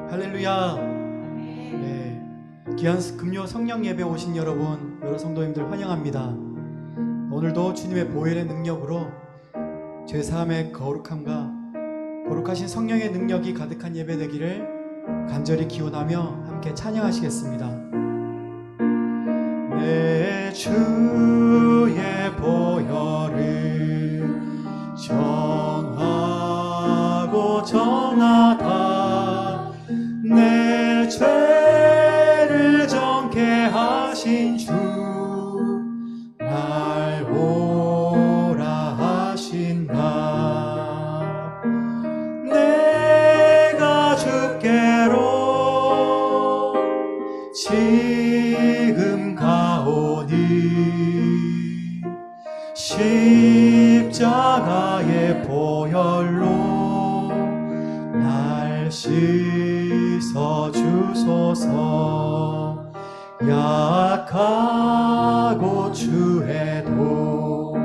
할렐루야. 네, 귀한 금요 성령 예배 오신 여러분, 여러 성도님들 환영합니다. 오늘도 주님의 보혈의 능력으로 죄사함의 거룩함과 거룩하신 성령의 능력이 가득한 예배 되기를 간절히 기원하며 함께 찬양하시겠습니다. 내 주의 보혈을 정하고 정하다 내 죄를 정케 하신 주 날 오라 하신다. 내가 주께로 지금 가오니 십자가의 보혈로 날 씻어 주소서. 약하고 추해도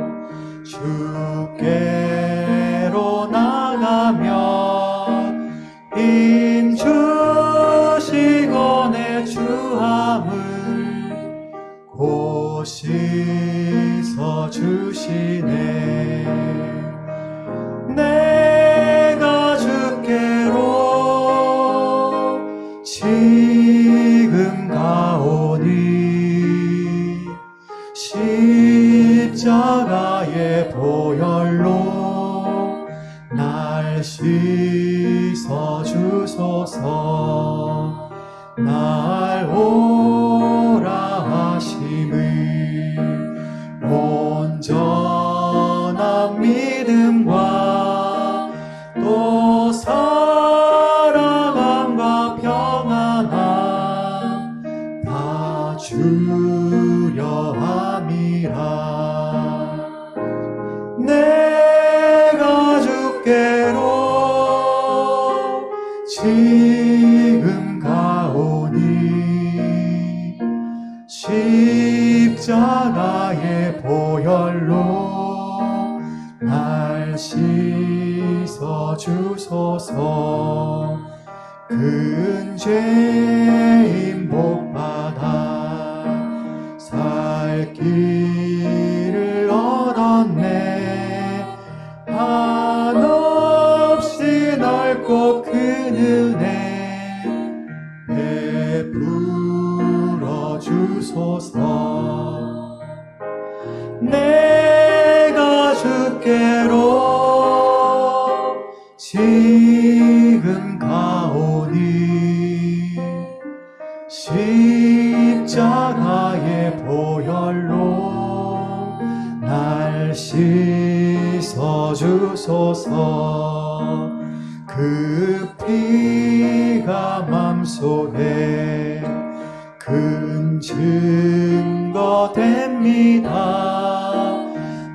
주께로 나가며 힘 주시고 내 주함을 곧 씻어 주시네. 내가 주께로 지금 가오니 십자가의 보혈로 날 씻어 주소서. 날 오라 하심을 온전한 믿음과 또 사랑함과 평안함 다 주려 함이라. 내가 주께로 지금 가오니 십자가의 보혈로 날 씻어 주소서. 큰 죄인 복받아 살 길을 얻었네. 한없이 넓고 큰 은혜 베풀어 주소서. 내가 주께로 지금 가오니 십자가의 보혈로 날 씻어 주소서. 그 피가 맘속에 큰 증거 됩니다.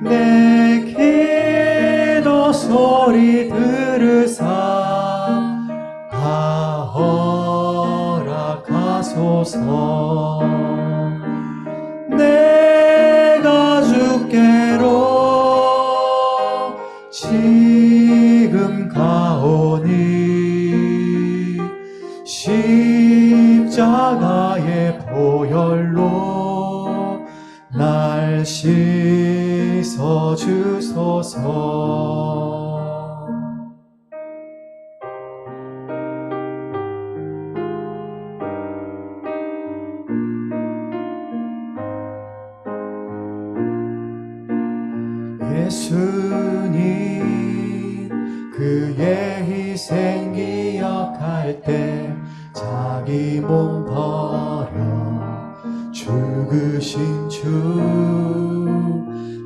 내 기도 소리 들으사 다 허락하소서. 내가 주께로 지금 가오니 십자가의 보혈로 날 씻어 주소서. 예수님 그의 희생 기억할 때 자기 몸 버려 죽으신 주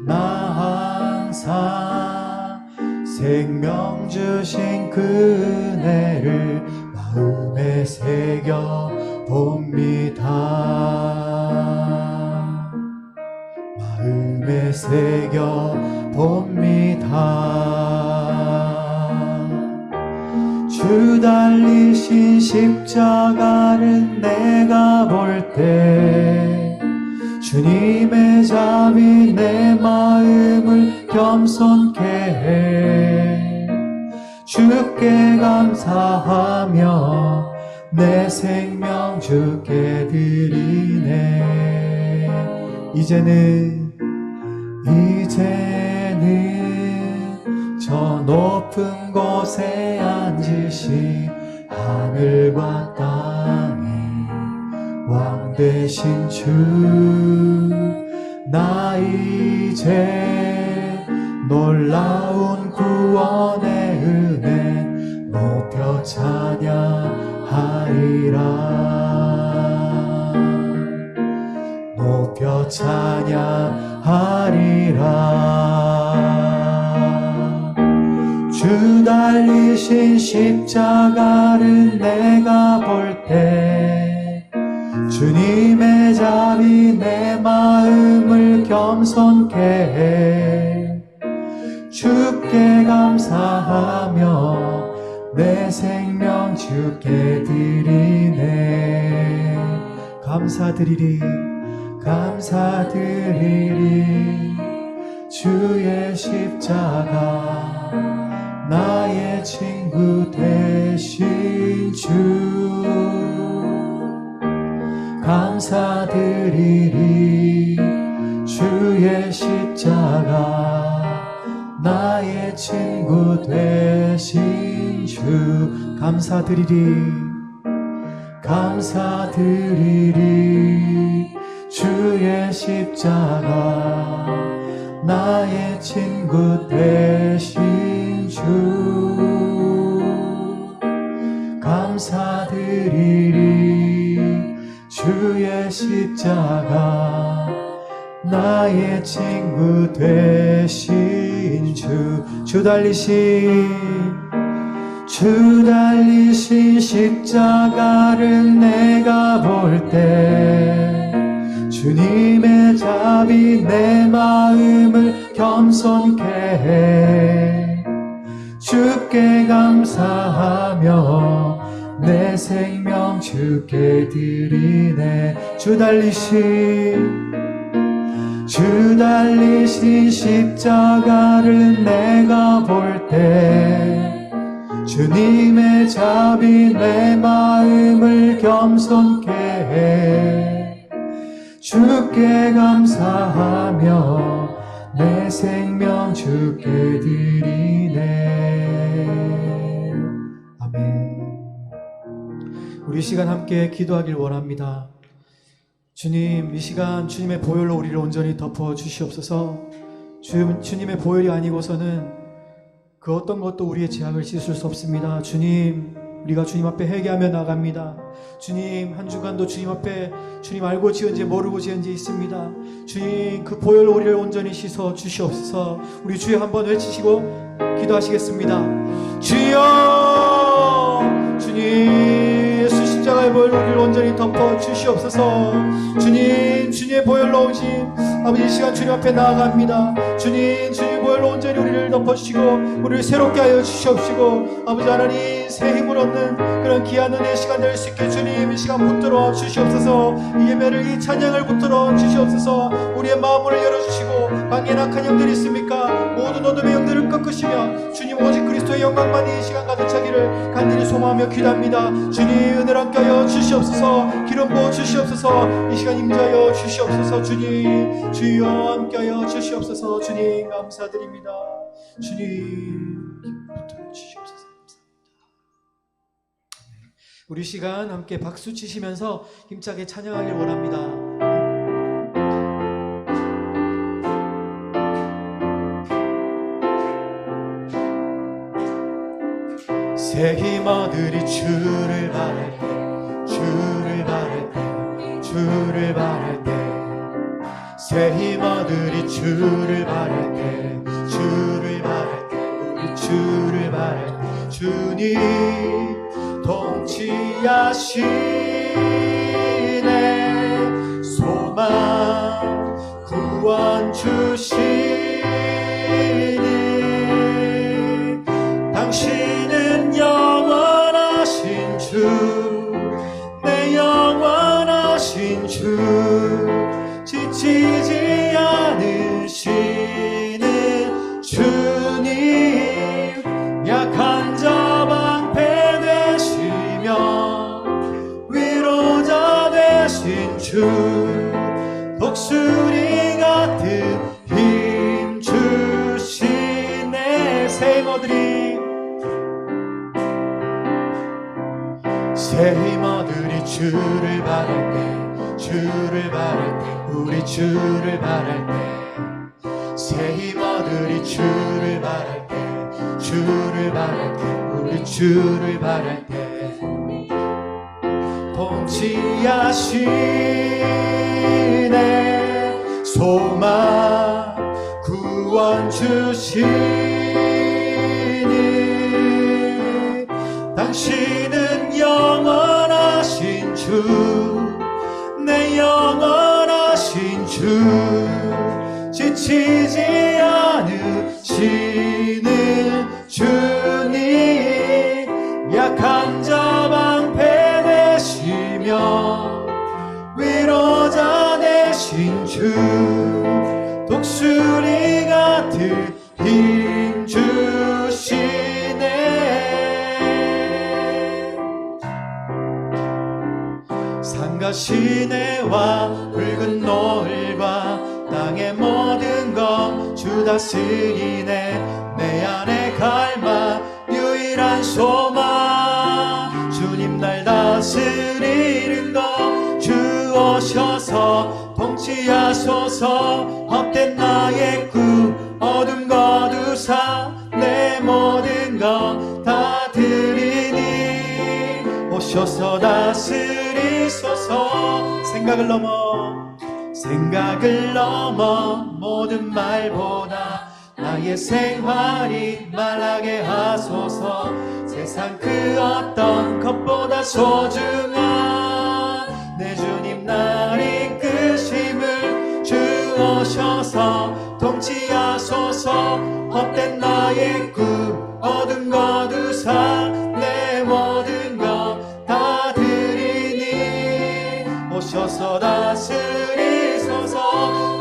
나 항상 생명 주신 그 은혜를 마음에 새겨 봅니다. 마음에 새겨 봅니다. 주 달리신 십자가를 내가 볼 때 주님의 잠이 내 마음을 겸손케 해. 주께 감사하며 내 생명 주께 드리네. 이제는 저 높은 곳에 앉으신 하늘과 땅의 왕 되신 주, 나 이제 놀라운 구원의 은혜 높여 찬양하리라. 높여 찬양하리라. 주 달리신 십자가를 내가 볼 때 주님의 자비 내 마음을 겸손케 해. 주께 감사하며 내 생명 주께 드리네. 감사드리리 감사드리리. 주의 십자가 나의 친구 되신 주, 감사드리리. 주의 십자가 나의 친구 되신 주, 감사드리리 감사드리리. 주의 십자가 나의 친구 되신 주, 감사드리리. 주의 십자가 나의 친구 되신 주, 주 달리신 십자가를 내가 볼 때 주님의 자비 내 마음을 겸손케 해. 주께 감사하며 내 생명 주께 드리네. 주 달리신 십자가를 내가 볼 때 주님의 자비 내 마음을 겸손케 해. 주께 감사하며 내 생명 주께 드리네. 아멘. 우리 이 시간 함께 기도하길 원합니다. 주님, 이 시간 주님의 보혈로 우리를 온전히 덮어 주시옵소서. 주님의 보혈이 아니고서는 그 어떤 것도 우리의 죄악을 씻을 수 없습니다. 주님, 우리가 주님 앞에 회개하며 나갑니다. 주님, 한 주간도 주님 앞에 주님 알고 지은 죄 모르고 지은 죄 있습니다. 주님, 그 보혈로 우리를 온전히 씻어 주시옵소서. 우리 주여 한번 외치시고 기도하시겠습니다. 주여, 주님 예수 십자가의 보혈로 우리를 온전히 덮어 주시옵소서. 주님, 주님의 보혈로 오신 아버지, 이 시간 주님 앞에 나아갑니다. 주님, 주님의 보혈로 온전히 우리를 덮어주시고 우리를 새롭게 하여 주시옵시고, 아버지 하나님, 새 힘을 얻는 그런 귀한 은혜의 시간 될 수 있게 주님 이 시간 붙들어 주시옵소서. 이 예배를, 이 찬양을 붙들어 주시옵소서. 우리의 마음을 열어주시고, 방해나 악한 영들이 있습니까? 모든 어둠의 영들을 꺾으시며 주님 오직 그리스도의 영광만이 이 시간 가득 차기를 간절히 소망하며 기도합니다. 주님, 은혜를 함께 하여 주시옵소서. 기름 부어 주시옵소서. 이 시간 임재하여 주시옵소서. 주님, 주여 함께 하여 주시옵소서. 주님 감사드립니다. 주님 붙들어 주시옵소서. 우리 시간 함께 박수 치시면서 힘차게 찬양하길 원합니다. 새 힘 얻으리 주를 바랄 때, 주를 바랄 때, 주를 바랄 때, 새 힘 얻으리 주를 바랄 때, 주를 바랄 때, 우리 주를 바랄 때, 주님 통치하시네. 소망 구원 주시니 당신은 영원하신 주, 내 영원하신 주, 지치지 않으시는 주님, 약한 자 방패 되시며 새 힘 얻으리 주를 바랄 때 주를 바랄 때 우리 주를 바랄 때 새 힘 얻으리 주를 바랄 때 주를 바랄 때 우리 주를 바랄 때 통치하시네 소망 구원 주시니 당신은 영원하신 주 내 영원하신 주 지치지 않으시는 주님 약한 자 방패 되시며 위로자 되신 주 독수리 같은 힘 주시네 산과 시내와 붉은 노을과 땅의 모든 것 주 다스리네 내 안에 갈망 유일한 소망 주님 날 다스리는 것 주 오셔서 통치하소서 헛된 나의 꿈 어둠 거두사 내 모든 것 다 드리니 오셔서 다스리소서 생각을 넘어 모든 말보다 나의 생활이 말하게 하소서 세상 그 어떤 것보다 소중한 내 주님 날 이끄심을 주 오셔서 통치하소서 헛된 나의 꿈 어둠 거두사 내 모든 것 다 드리니 오셔서 다스리소서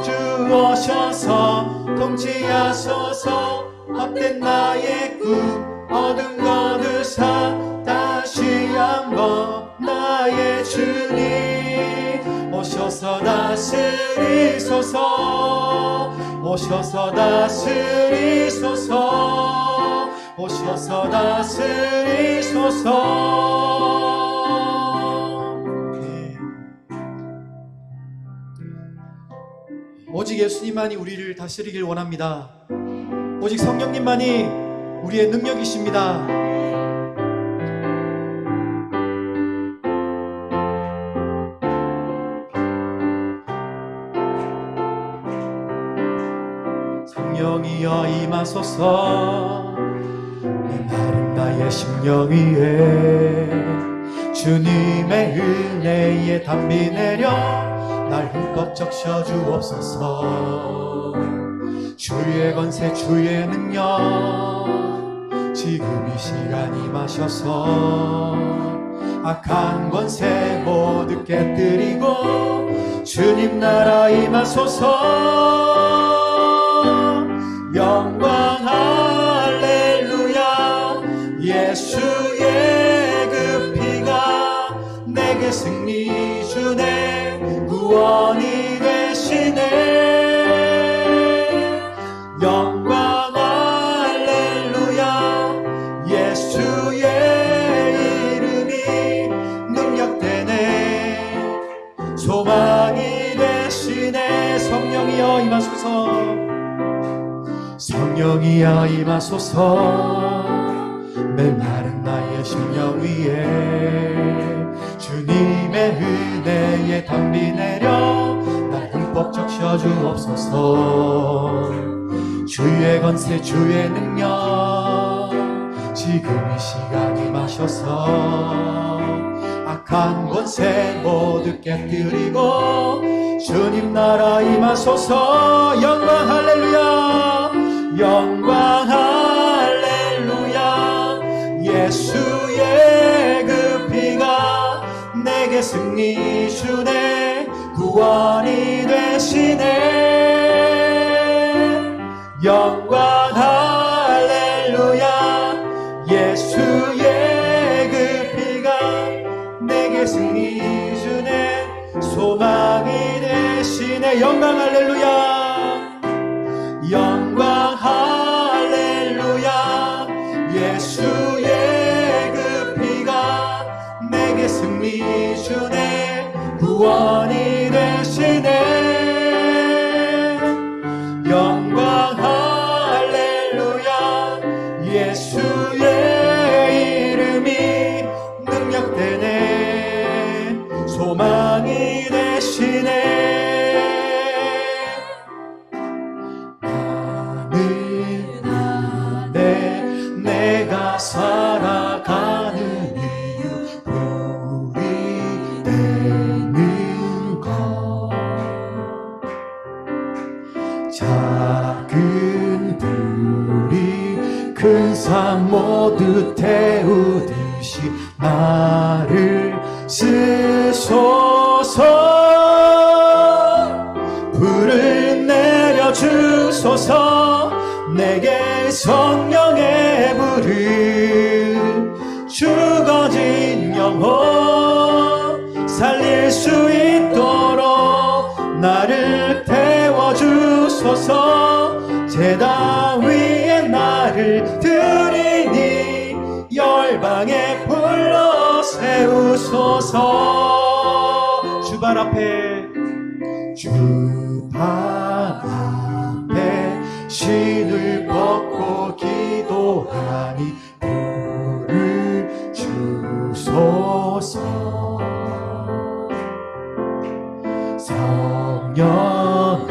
주 오셔서 통치하소서 헛된 나의 꿈 어둠 거두사 다시 한번 나의 주님 오셔서 다스리소서 오셔서 다스리소서 오셔서 다스리소서 오직 예수님만이 우리를 다스리길 원합니다. 오직 성령님만이 우리의 능력이십니다. 성령이여 임하소서 내 마른 나의 심령 위에 주님의 은혜에 담비 내려 날 흠뻑 적셔 주옵소서 주의 권세 주의 능력 지금 이 시간 임하셔서 악한 권세 모두 깨뜨리고 주님 나라 임하소서 영광 할렐루야 예수의 그 피가 내게 승리 주네 구원이 되시네 영광 할렐루야 예수의 이름이 능력되네 소망이 되시네 성령이여 임하소서 성령이여 임하소서 메마른 나의 심령 위에 주님의 은혜에 담비 내려 날 흠뻑 적셔 주옵소서 주의 권세 주의 능력 지금 이 시간 임하셔서 악한 권세 모두 깨뜨리고 주님 나라 임하소서 영광 할렐루야 영광 할렐루야 예수의 그 피가 내게 승리 주네 구원이 되시네 영광 할렐루야 예수의 그 피가 내게 승리 주네 소망이 되시네 영광 할렐루야 영광 할렐루야 예수의 그 피가 승리 주네 구원이 되시네 영광 할렐루야 예수의 이름이 능력되네 소망이 되시네 나는 안에 내가 살아가는 이유 불이 되는 것 작은 불이 큰 산 모두 태우듯이 나를 쓰소서 불을 내려주소서 내게 성령의 불을 죽어진 영혼 살릴 수 있도록 나를 태워주소서 제단 위에 나를 드리니 열방에 불러 세우소서 주발 앞에 신을 벗고 기도하니 불을 주소서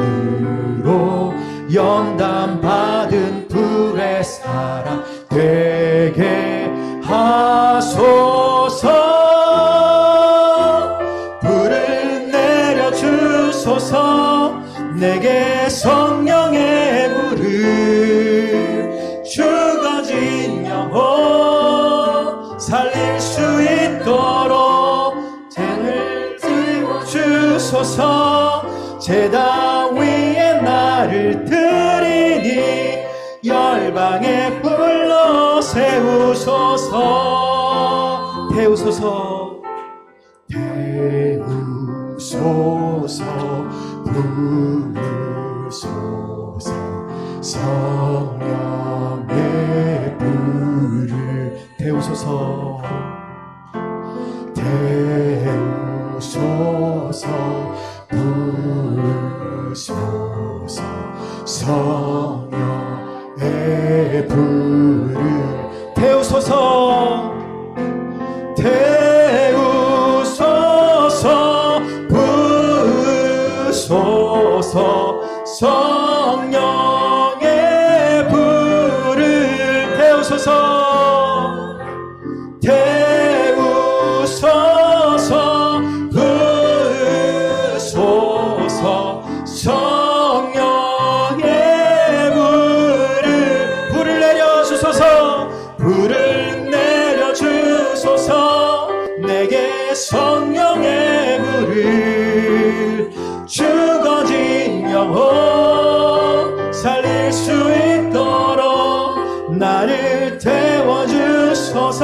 성령으로 연단받은 불의 사람 되게 하소서 불을 내려주소서 내게 성령의 불을 죽어진 영혼 살릴 수 있도록 쟁을 띄워주소서 제단 위에 나를 드리니 열방에 불러 세우소서 태우소서 태우소서 부르소서 성령의 불을 태우소서 태우소서 부르소서 성령의 불을 태우소서 태우소서 부으소서 성령의 불을 태우소서 태우소서 부으소서 성령의 불을 내려주소서 불을 내려주소서 내게 성령의 불을 죽어진 영혼 살릴 수 있도록 나를 태워주소서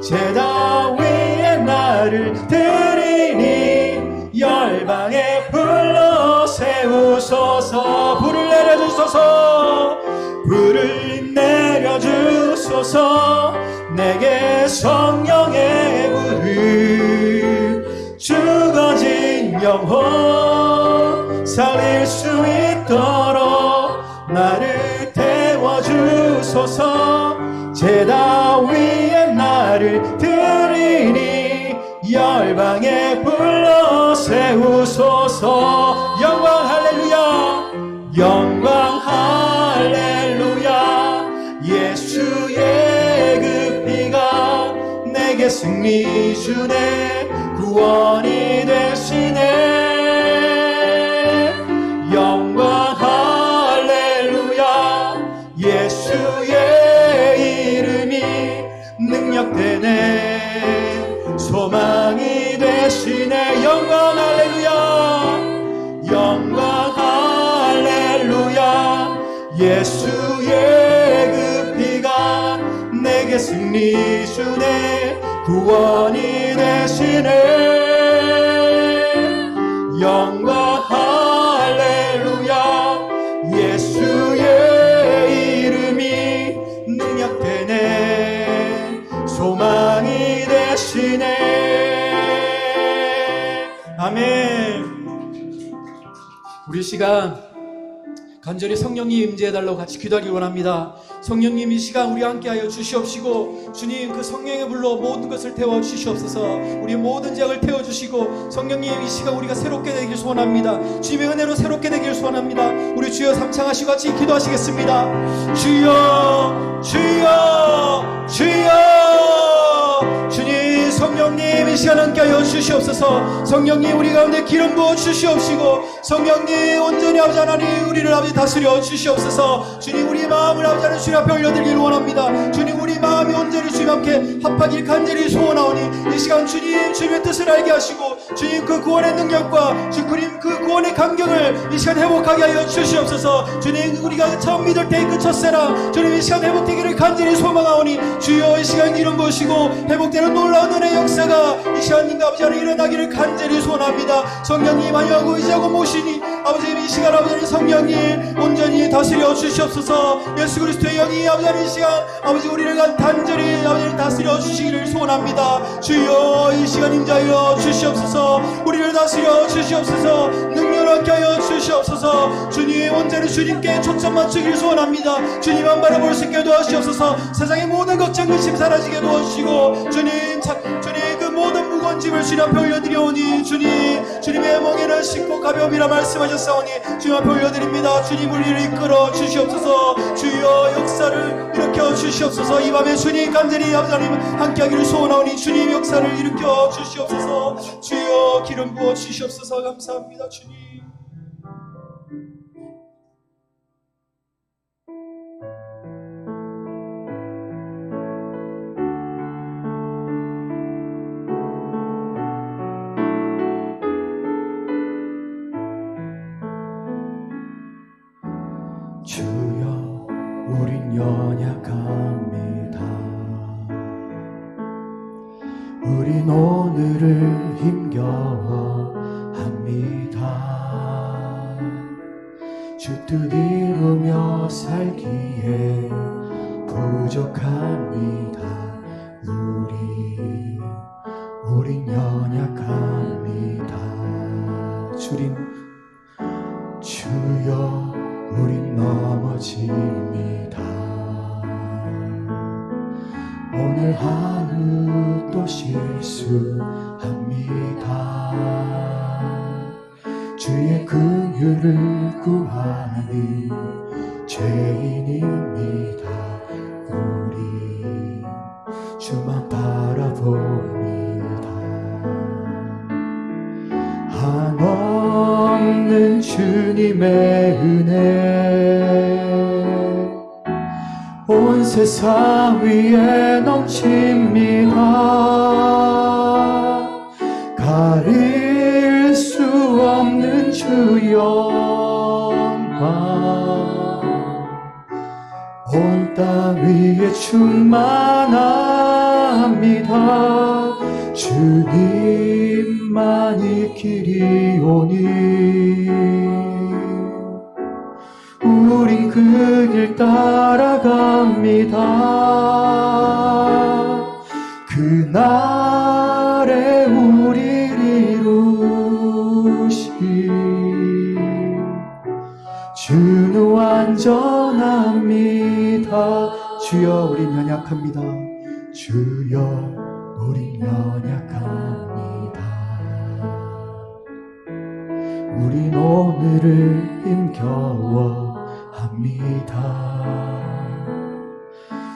제단 위에 나를 드리니 열방에 불러 세우소서 불을 내려주소서 불을 내려주소서 내게 성령의 불을 죽어진 영혼 살릴 수 있도록 나를 태워주소서 제단 위에 나를 드리니 열방에 불러 세우소서 영광 할렐루야 영광 할렐루야 예수의 그 피가 내게 승리 주네 구원이 되시네 영광 할렐루야 예수의 이름이 능력되네 소망이 되시네 영광 할렐루야 영광 할렐루야 예수의 그 피가 내게 승리 주네 구원이 되시네 영광 할렐루야 예수의 이름이 능력되네 소망이 되시네 아멘. 우리 시간 간절히 성령님 임재해달라고 같이 기도하기 원합니다. 성령님 이 시간 우리 함께하여 주시옵시고, 주님 그 성령의 불로 모든 것을 태워 주시옵소서. 우리 모든 죄악을 태워주시고, 성령님 이 시간 우리가 새롭게 되길 소원합니다. 주님의 은혜로 새롭게 되길 소원합니다. 우리 주여 삼창하시고 같이 기도하시겠습니다. 주여 주여 주여. 주님 성령님 이 시간 함께하여 주시옵소서. 성령님 우리 가운데 기름 부어 주시옵시고, 성령님 온전히 아버지 하나님 우리를 아버지 다스려 주시옵소서. 주님 우리 마음을 아버지 하나님 주님 앞에 올려드리길 원합니다. 주님 우리 마음이 온전히 주님 함께 합하길 간절히 소원하오니, 이 시간 주님 주님의 뜻을 알게 하시고, 주님 그 구원의 능력과 주님 그 구원의 감격을 이 시간 회복하게 하여 주시옵소서. 주님 우리가 처음 믿을 때의 그 첫사랑 주님 이 시간 회복되기를 간절히 소망하오니, 주여 이 시간 기름 부으시고 회복되는 놀라운 은혜의 역사가 이 시간 님과 아버지 하나님 일어나기를 간절히 소원합니다. 성령님 안녕하고 의지하고 모시니 아버지 이 시간 아버지 성령님 온전히 다스려 주시옵소서. 예수 그리스도의 영이 아버지 하나님 이 시간 아버지 우리를 단절히 아버지 다스려 주시기를 소원합니다. 주여 이 시간 임자하여 주시옵소서. 우리를 다스려 주시옵소서. 능력을 얻게 하여 주시옵소서. 주님 온전히 주님께 초점 맞추기를 소원합니다. 주님만 바라볼 수 있게 도와주시옵소서. 세상의 모든 걱정 근심 사라지게 도와주시고, 주님 그 모든 무거운 짐을 주님 앞에 올려드려오니, 주님의 멍에는 쉽고 가벼움이라 말씀하셨사오니 주님 앞에 올려드립니다. 주님 우리를 이끌어 주시옵소서. 주여 역사를 일으켜 주시옵소서. 이 밤에 주님 간절히 아버지 하나님 함께하기를 소원하오니 주님 역사를 일으켜 주시옵소서. 주여 기름 부어 주시옵소서. 감사합니다. 주님 주여 우린 연약합니다. 우린 오늘을 힘겨워합니다. 주 뜻 이루며 살기에 부족합니다. 우린 연약합니다. 주여 우린 넘어집니다. 오늘 하루 또 실수합니다. 주의 긍휼을 구하니 죄인입니다. 우리 주만 바라봅니다. 한없는 주님의 은혜 온 세상 위에 넘칩니다. 가릴 수 없는 주 영광 온 땅 위에 충만합니다. 주님만이 길이 오니 우린 그 길 따라갑니다. 그날에 우리를 이루시 주는 완전합니다. 주여 우린 연약합니다. 주여 우린 연약합니다. 우린 오늘을 힘겨워합니다.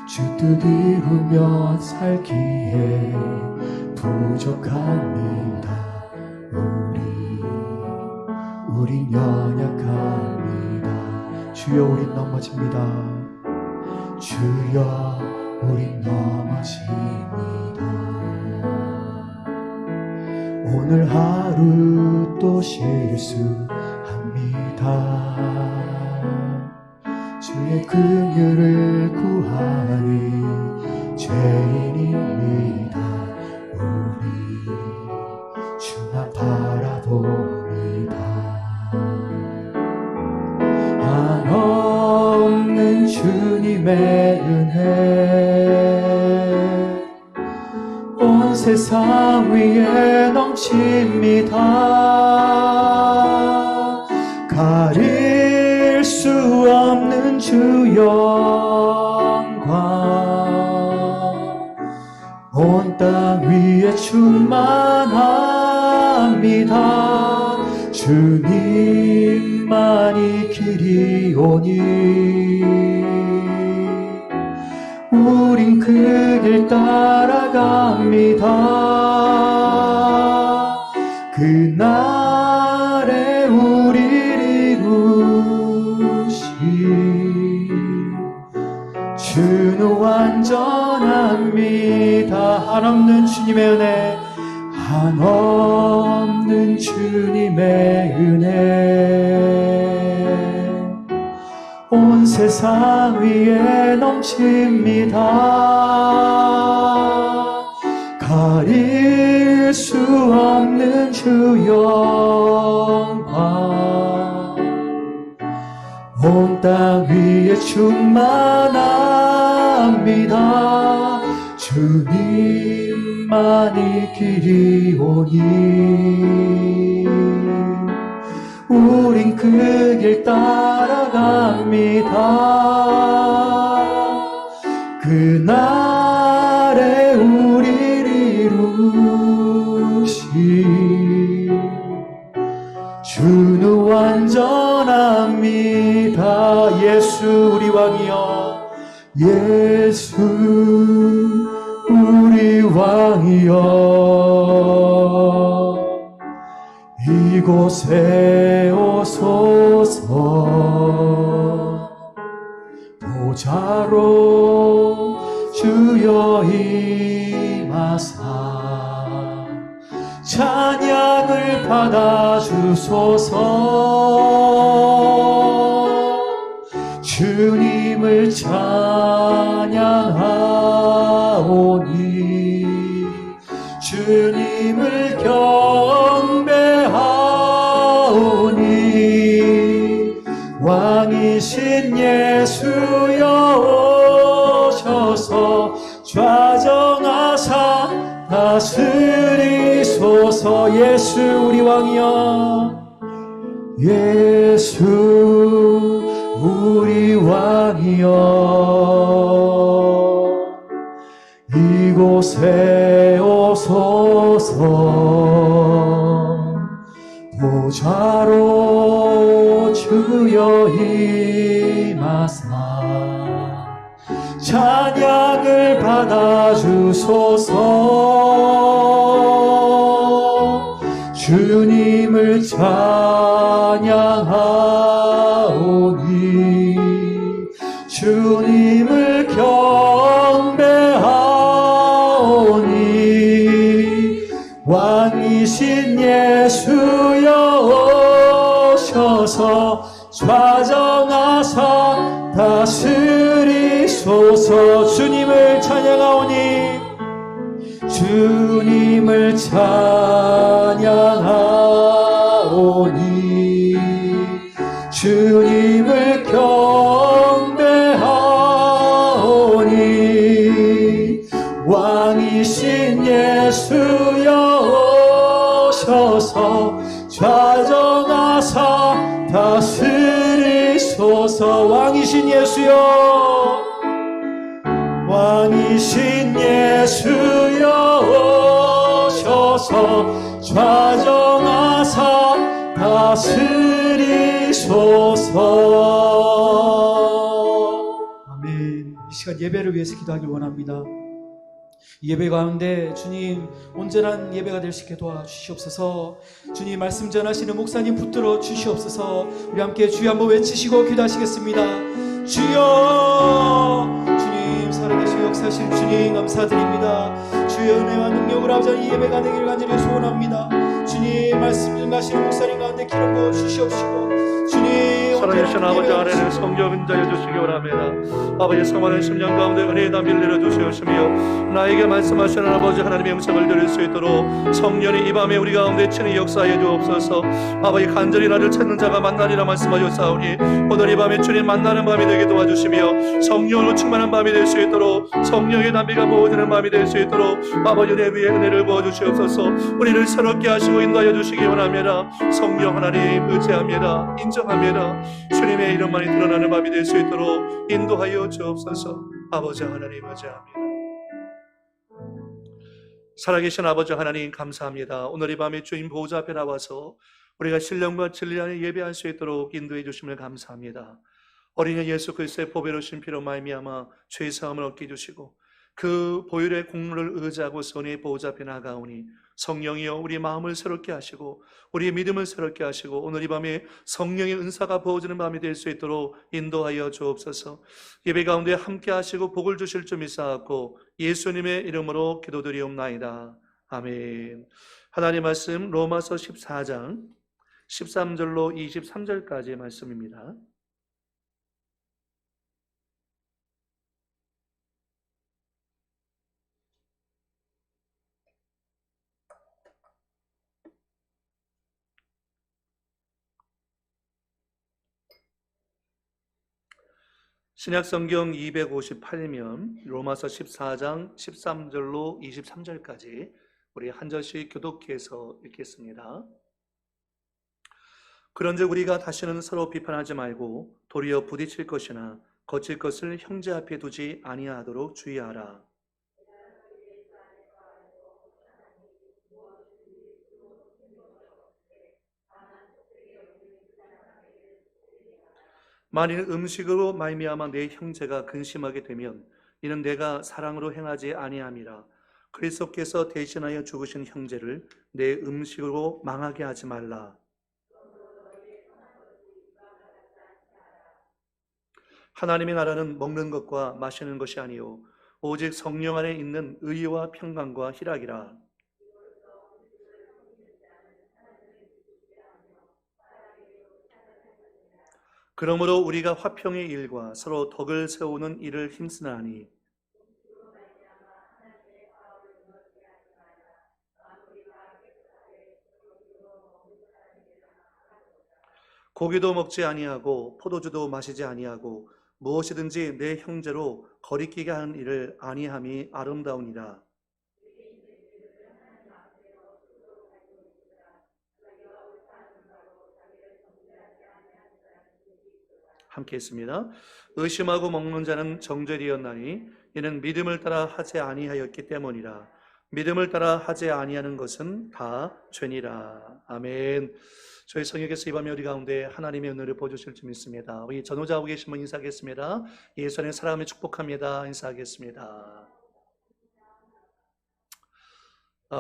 주 뜻 이루며 살기에 부족합니다. 우린 연약합니다. 주여 우린 넘어집니다. 주여 우린 넘어집니다. 오늘 하루 또 실수합니다. 주의 긍휼을 구하니 죄인입니다. 우리 주만 바라봅니다. 한없는 주님의 은혜 온 세상 위에 넘칩니다. 가릴 수 없는 주 영광 온 땅 위에 충만합니다. 주님만이 길이오니 우린 그 길 따라갑니다. 그날에 우리를 이루시 주는 완전합니다. 한없는 주님의 은혜, 한없는 주님의 은혜 온 세상 위에 넘칩니다. 가릴 수 없는 주 영광 온 땅 위에 충만합니다. 주님만이 길이오니 우린 그 길 따라갑니다. 그날에 우리를 이루시 주는 완전합니다. 예수 우리 왕이여, 예수 우리 왕이여, 이곳에 오소서. 보좌로 주여 임하사 찬양을 받아주소서. 주님을 찬양하오니 주님을 경배하오니 왕이신 예수여 오셔서 좌정하사 다스리소서. 예수 우리 왕이여, 예수 우리 왕이여, 이곳에 오소서. 보좌로 주여 임하사 찬양을 받아주소서. 주님을 찬양하오니 주님을 경배하오니 왕이신 예수여 오셔서 좌정하사 다스리소서. 주님을 찬양하오니 주님을 찬양하오니 주님을 경배하오니 왕이신 예수여 오셔서 좌정하사 다스리소서. 왕이신 예수여, 왕이신 예수여 오셔서 좌정하사 다스리소서. 아멘. 이 시간 예배를 위해서 기도하길 원합니다. 이 예배 가운데 주님 온전한 예배가 될 수 있게 도와주시옵소서. 주님 말씀 전하시는 목사님 붙들어 주시옵소서. 우리 함께 주여 한번 외치시고 기도하시겠습니다. 주여, 주님 살아계신 역사하실 주님 감사드립니다. 주여 은혜와 능력으로 아버지 이 예배가 되기를 간절히 소원합니다. 주님 말씀 전하시는 목사님 가운데 기름 부어 주시옵시고 주님 살아계신 아버지 안에는 성령 은자여 주시기 원합니다. 아버지 사모하는 심령 가운데 은혜의 담비를 내려주시옵시며 나에게 말씀하시는 아버지 하나님의 영성을 들을 수 있도록 성령이 이 밤에 우리 가운데 친히 역사하여 주옵소서. 아버지 간절히 나를 찾는 자가 만나리라 말씀하셨사오니 오늘 이 밤에 주님 만나는 밤이 되게 도와주시며 성령으로 충만한 밤이 될 수 있도록 성령의 담비가 부어지는 밤이 될 수 있도록 아버지 내 위에 은혜를 부어주시옵소서. 우리를 새롭게 하시고 인도하여 주시기 원합니다. 성령 하나님 의지합니다. 인정합니다. 주님의 이름만이 드러나는 밤이 될 수 있도록 인도하여 주옵소서. 아버지 하나님 의지합니다. 살아계신 아버지 하나님 감사합니다. 오늘 이 밤에 주님 보호자 앞에 나와서 우리가 신령과 진리 안에 예배할 수 있도록 인도해 주심을 감사합니다. 어린이 예수 그리스도의 보배로우신 피로 말미암아 죄 사함을 얻게 주시고 그 보혈의 공로를 의지하고 선의 보호자 앞에 나가오니 성령이여 우리 마음을 새롭게 하시고 우리의 믿음을 새롭게 하시고 오늘 이 밤에 성령의 은사가 부어지는 밤이 될 수 있도록 인도하여 주옵소서. 예배 가운데 함께 하시고 복을 주실 줄 믿사옵고 예수님의 이름으로 기도드리옵나이다. 아멘. 하나님 말씀 로마서 14장 13절로 23절까지의 말씀입니다. 신약성경 258면 로마서 14장 13절로 23절까지 우리 한 절씩 교독해서 읽겠습니다. 그런즉 우리가 다시는 서로 비판하지 말고 도리어 부딪힐 것이나 거칠 것을 형제 앞에 두지 아니하도록 주의하라. 만일 음식으로 말미암아 내 형제가 근심하게 되면 이는 내가 사랑으로 행하지 아니함이라. 그리스도께서 대신하여 죽으신 형제를 내 음식으로 망하게 하지 말라. 하나님의 나라는 먹는 것과 마시는 것이 아니요 오직 성령 안에 있는 의와 평강과 희락이라. 그러므로 우리가 화평의 일과 서로 덕을 세우는 일을 힘쓰나니 고기도 먹지 아니하고 포도주도 마시지 아니하고 무엇이든지 내 형제로 거리끼게 하는 일을 아니함이 아름다우니라. 함께 했습니다. 의심하고 먹는 자는 정죄되었나니 이는 믿음을 따라 하지 아니하였기 때문이라. 믿음을 따라 하지 아니하는 것은 다 죄니라. 아멘. 저희 성령께서 이 밤에 우리 가운데 하나님의 은혜를 보여주실 줄 믿습니다. 우리 전호자하고 계신 분 인사하겠습니다. 예수님의 사랑을 축복합니다. 인사하겠습니다.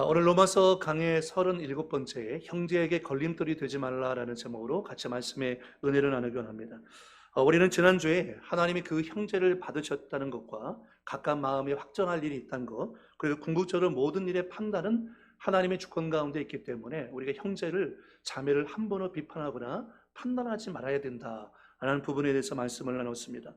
오늘 로마서 강의 37번째 형제에게 걸림돌이 되지 말라라는 제목으로 같이 말씀의 은혜를 나누기 원합니다. 우리는 지난주에 하나님이 그 형제를 받으셨다는 것과 각각 마음에 확정할 일이 있다는 것, 그리고 궁극적으로 모든 일의 판단은 하나님의 주권 가운데 있기 때문에 우리가 형제를, 자매를 한 번도 비판하거나 판단하지 말아야 된다라는 부분에 대해서 말씀을 나눴습니다.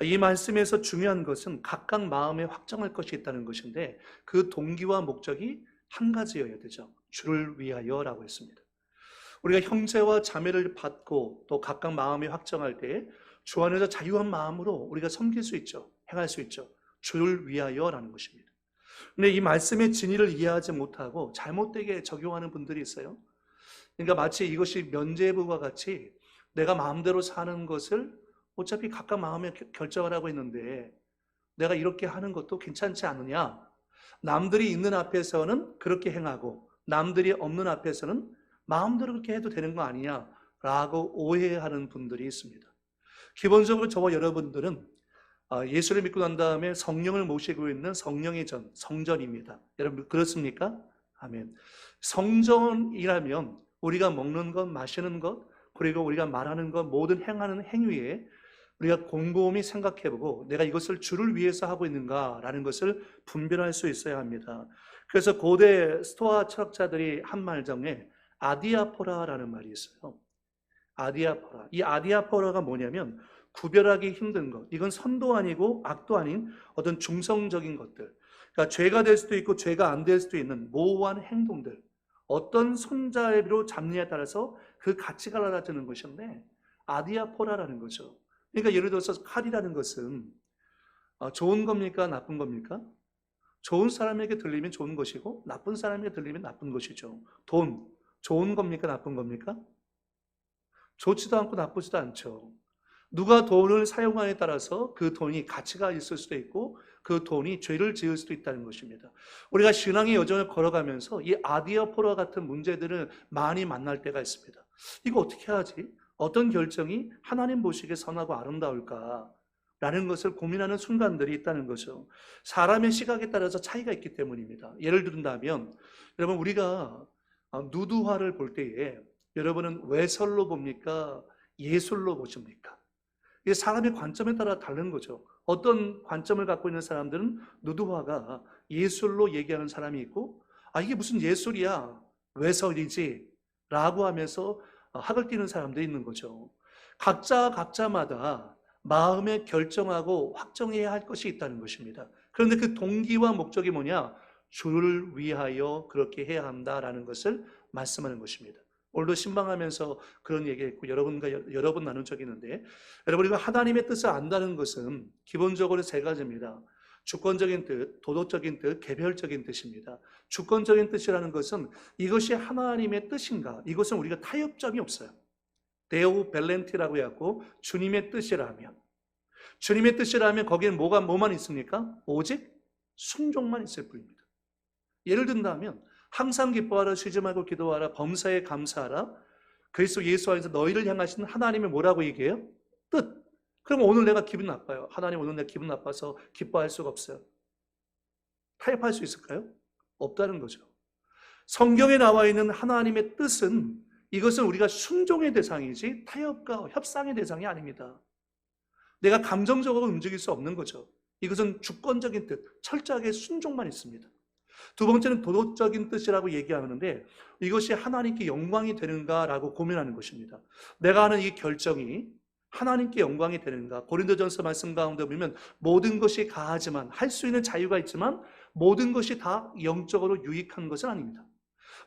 이 말씀에서 중요한 것은 각각 마음에 확정할 것이 있다는 것인데 그 동기와 목적이 한 가지여야 되죠. 주를 위하여라고 했습니다. 우리가 형제와 자매를 받고 또 각각 마음에 확정할 때 주 안에서 자유한 마음으로 우리가 섬길 수 있죠. 행할 수 있죠. 주를 위하여라는 것입니다. 근데 이 말씀의 진리를 이해하지 못하고 잘못되게 적용하는 분들이 있어요. 그러니까 마치 이것이 면죄부와 같이 내가 마음대로 사는 것을 어차피 각각 마음에 결정을 하고 있는데 내가 이렇게 하는 것도 괜찮지 않느냐? 남들이 있는 앞에서는 그렇게 행하고 남들이 없는 앞에서는 마음대로 그렇게 해도 되는 거 아니냐라고 오해하는 분들이 있습니다. 기본적으로 저와 여러분들은 예수를 믿고 난 다음에 성령을 모시고 있는 성령의 전, 성전입니다. 여러분 그렇습니까? 아멘. 성전이라면 우리가 먹는 것, 마시는 것, 그리고 우리가 말하는 것, 모든 행하는 행위에 우리가 곰곰이 생각해보고 내가 이것을 주를 위해서 하고 있는가라는 것을 분별할 수 있어야 합니다. 그래서 고대 스토아 철학자들이 한 말 중에 아디아포라라는 말이 있어요. 아디아포라. 이 아디아포라가 뭐냐면 구별하기 힘든 것. 이건 선도 아니고 악도 아닌 어떤 중성적인 것들. 그러니까 죄가 될 수도 있고 죄가 안 될 수도 있는 모호한 행동들. 어떤 손잡이로 잡느냐에 따라서 그 가치가 달라지는 것인데 아디아포라라는 거죠. 그러니까 예를 들어서 칼이라는 것은 좋은 겁니까? 나쁜 겁니까? 좋은 사람에게 들리면 좋은 것이고 나쁜 사람에게 들리면 나쁜 것이죠. 돈, 좋은 겁니까? 나쁜 겁니까? 좋지도 않고 나쁘지도 않죠. 누가 돈을 사용하에 따라서 그 돈이 가치가 있을 수도 있고 그 돈이 죄를 지을 수도 있다는 것입니다. 우리가 신앙의 여정을 걸어가면서 이 아디아포라 같은 문제들을 많이 만날 때가 있습니다. 이거 어떻게 하지? 어떤 결정이 하나님 보시기에 선하고 아름다울까? 라는 것을 고민하는 순간들이 있다는 거죠. 사람의 시각에 따라서 차이가 있기 때문입니다. 예를 든다면 여러분 우리가 누드화를 볼 때에 여러분은 외설로 봅니까? 예술로 보십니까? 이게 사람의 관점에 따라 다른 거죠. 어떤 관점을 갖고 있는 사람들은 누드화가 예술로 얘기하는 사람이 있고 이게 무슨 예술이야? 외설이지? 라고 하면서 학을 띄는 사람도 있는 거죠. 각자마다 마음에 결정하고 확정해야 할 것이 있다는 것입니다. 그런데 그 동기와 목적이 뭐냐? 주를 위하여 그렇게 해야 한다라는 것을 말씀하는 것입니다. 오늘도 신방하면서 그런 얘기했고 여러분과 여러 번 나눈 적이 있는데 여러분 우리가 하나님의 뜻을 안다는 것은 기본적으로 세 가지입니다. 주권적인 뜻, 도덕적인 뜻, 개별적인 뜻입니다. 주권적인 뜻이라는 것은 이것이 하나님의 뜻인가? 이것은 우리가 타협점이 없어요. 데오 벨렌티라고 해갖고 주님의 뜻이라면 거기엔 뭐만 있습니까? 오직 순종만 있을 뿐입니다. 예를 든다면 항상 기뻐하라, 쉬지 말고 기도하라, 범사에 감사하라. 그리스도 예수 안에서 너희를 향하신 하나님의 뭐라고 얘기해요? 뜻. 그럼 오늘 내가 기분 나빠요. 하나님 오늘 내가 기분 나빠서 기뻐할 수가 없어요. 타협할 수 있을까요? 없다는 거죠. 성경에 나와 있는 하나님의 뜻은 이것은 우리가 순종의 대상이지 타협과 협상의 대상이 아닙니다. 내가 감정적으로 움직일 수 없는 거죠. 이것은 주권적인 뜻, 철저하게 순종만 있습니다. 두 번째는 도덕적인 뜻이라고 얘기하는데 이것이 하나님께 영광이 되는가라고 고민하는 것입니다. 내가 하는 이 결정이 하나님께 영광이 되는가? 고린도전서 말씀 가운데 보면 모든 것이 가하지만 할 수 있는 자유가 있지만 모든 것이 다 영적으로 유익한 것은 아닙니다.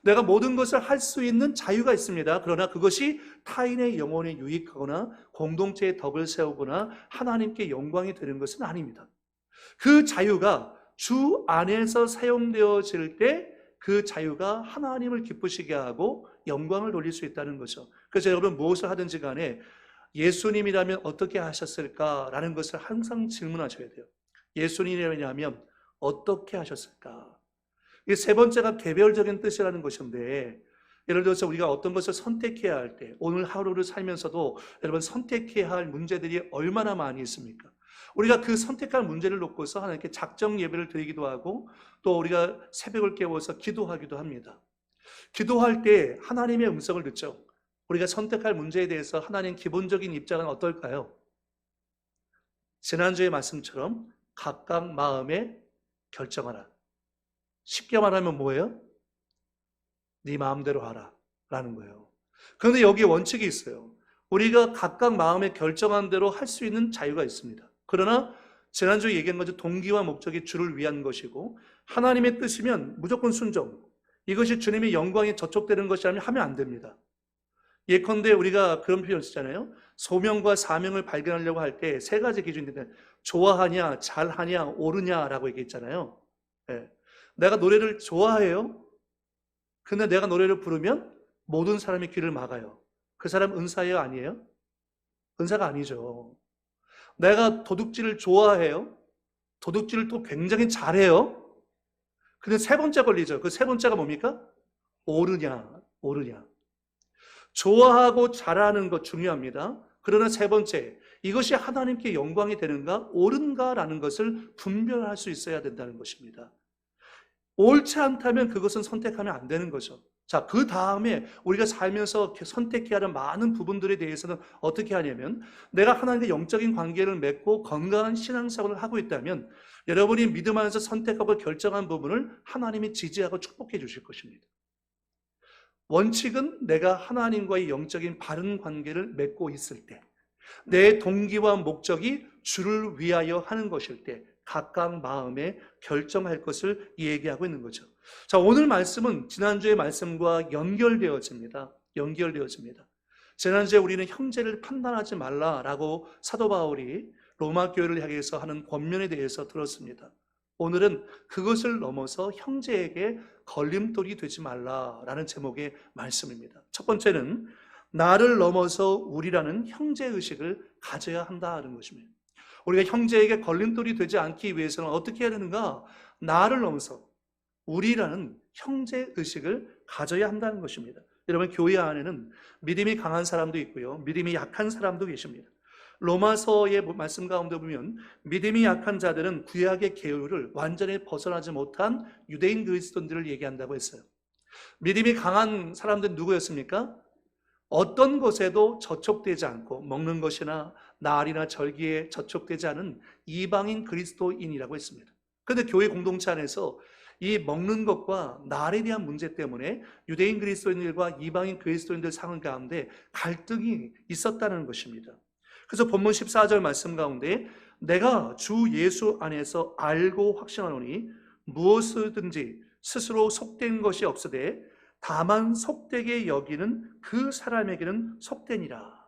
내가 모든 것을 할 수 있는 자유가 있습니다. 그러나 그것이 타인의 영혼에 유익하거나 공동체의 덕을 세우거나 하나님께 영광이 되는 것은 아닙니다. 그 자유가 주 안에서 사용되어질 때 그 자유가 하나님을 기쁘시게 하고 영광을 돌릴 수 있다는 거죠. 그래서 여러분 무엇을 하든지 간에 예수님이라면 어떻게 하셨을까라는 것을 항상 질문하셔야 돼요. 예수님이라면 어떻게 하셨을까? 이 세 번째가 개별적인 뜻이라는 것인데 예를 들어서 우리가 어떤 것을 선택해야 할 때 오늘 하루를 살면서도 여러분 선택해야 할 문제들이 얼마나 많이 있습니까? 우리가 그 선택할 문제를 놓고서 하나님께 작정 예배를 드리기도 하고 또 우리가 새벽을 깨워서 기도하기도 합니다. 기도할 때 하나님의 음성을 듣죠. 우리가 선택할 문제에 대해서 하나님 기본적인 입장은 어떨까요? 지난주의 말씀처럼 각각 마음에 결정하라. 쉽게 말하면 뭐예요? 네 마음대로 하라 라는 거예요. 그런데 여기에 원칙이 있어요. 우리가 각각 마음에 결정한 대로 할 수 있는 자유가 있습니다. 그러나 지난주에 얘기한 것처럼 동기와 목적이 주를 위한 것이고 하나님의 뜻이면 무조건 순종. 이것이 주님의 영광에 저촉되는 것이라면 하면 안 됩니다. 예컨대 우리가 그런 표현 쓰잖아요. 소명과 사명을 발견하려고 할 때 세 가지 기준인데 좋아하냐, 잘하냐, 옳으냐라고 얘기했잖아요. 네. 내가 노래를 좋아해요. 근데 내가 노래를 부르면 모든 사람의 귀를 막아요. 그 사람 은사예요, 아니에요? 은사가 아니죠. 내가 도둑질을 좋아해요. 도둑질을 또 굉장히 잘해요. 근데 세 번째 걸리죠. 그 세 번째가 뭡니까? 옳으냐. 좋아하고 잘하는 것 중요합니다. 그러나 세 번째, 이것이 하나님께 영광이 되는가, 옳은가라는 것을 분별할 수 있어야 된다는 것입니다. 옳지 않다면 그것은 선택하면 안 되는 거죠. 자, 그 다음에 우리가 살면서 선택해야 하는 많은 부분들에 대해서는 어떻게 하냐면 내가 하나님과 영적인 관계를 맺고 건강한 신앙생활을 하고 있다면 여러분이 믿음 안에서 선택하고 결정한 부분을 하나님이 지지하고 축복해 주실 것입니다. 원칙은 내가 하나님과의 영적인 바른 관계를 맺고 있을 때, 내 동기와 목적이 주를 위하여 하는 것일 때 각각 마음에 결정할 것을 얘기하고 있는 거죠. 자, 오늘 말씀은 지난주의 말씀과 연결되어집니다. 지난주에 우리는 형제를 판단하지 말라라고 사도 바울이 로마 교회를 향해서 하는 권면에 대해서 들었습니다. 오늘은 그것을 넘어서 형제에게 걸림돌이 되지 말라라는 제목의 말씀입니다. 첫 번째는 나를 넘어서 우리라는 형제의식을 가져야 한다는 것입니다. 우리가 형제에게 걸림돌이 되지 않기 위해서는 어떻게 해야 되는가? 나를 넘어서 우리라는 형제의식을 가져야 한다는 것입니다. 여러분, 교회 안에는 믿음이 강한 사람도 있고요, 믿음이 약한 사람도 계십니다. 로마서의 말씀 가운데 보면 믿음이 약한 자들은 구약의 계율을 완전히 벗어나지 못한 유대인 그리스도인들을 얘기한다고 했어요. 믿음이 강한 사람들은 누구였습니까? 어떤 것에도 저촉되지 않고 먹는 것이나 날이나 절기에 저촉되지 않은 이방인 그리스도인이라고 했습니다. 그런데 교회 공동체 안에서 이 먹는 것과 날에 대한 문제 때문에 유대인 그리스도인들과 이방인 그리스도인들 상황 가운데 갈등이 있었다는 것입니다. 그래서 본문 14절 말씀 가운데 내가 주 예수 안에서 알고 확신하노니 무엇이든지 스스로 속된 것이 없으되 다만 속되게 여기는 그 사람에게는 속되니라.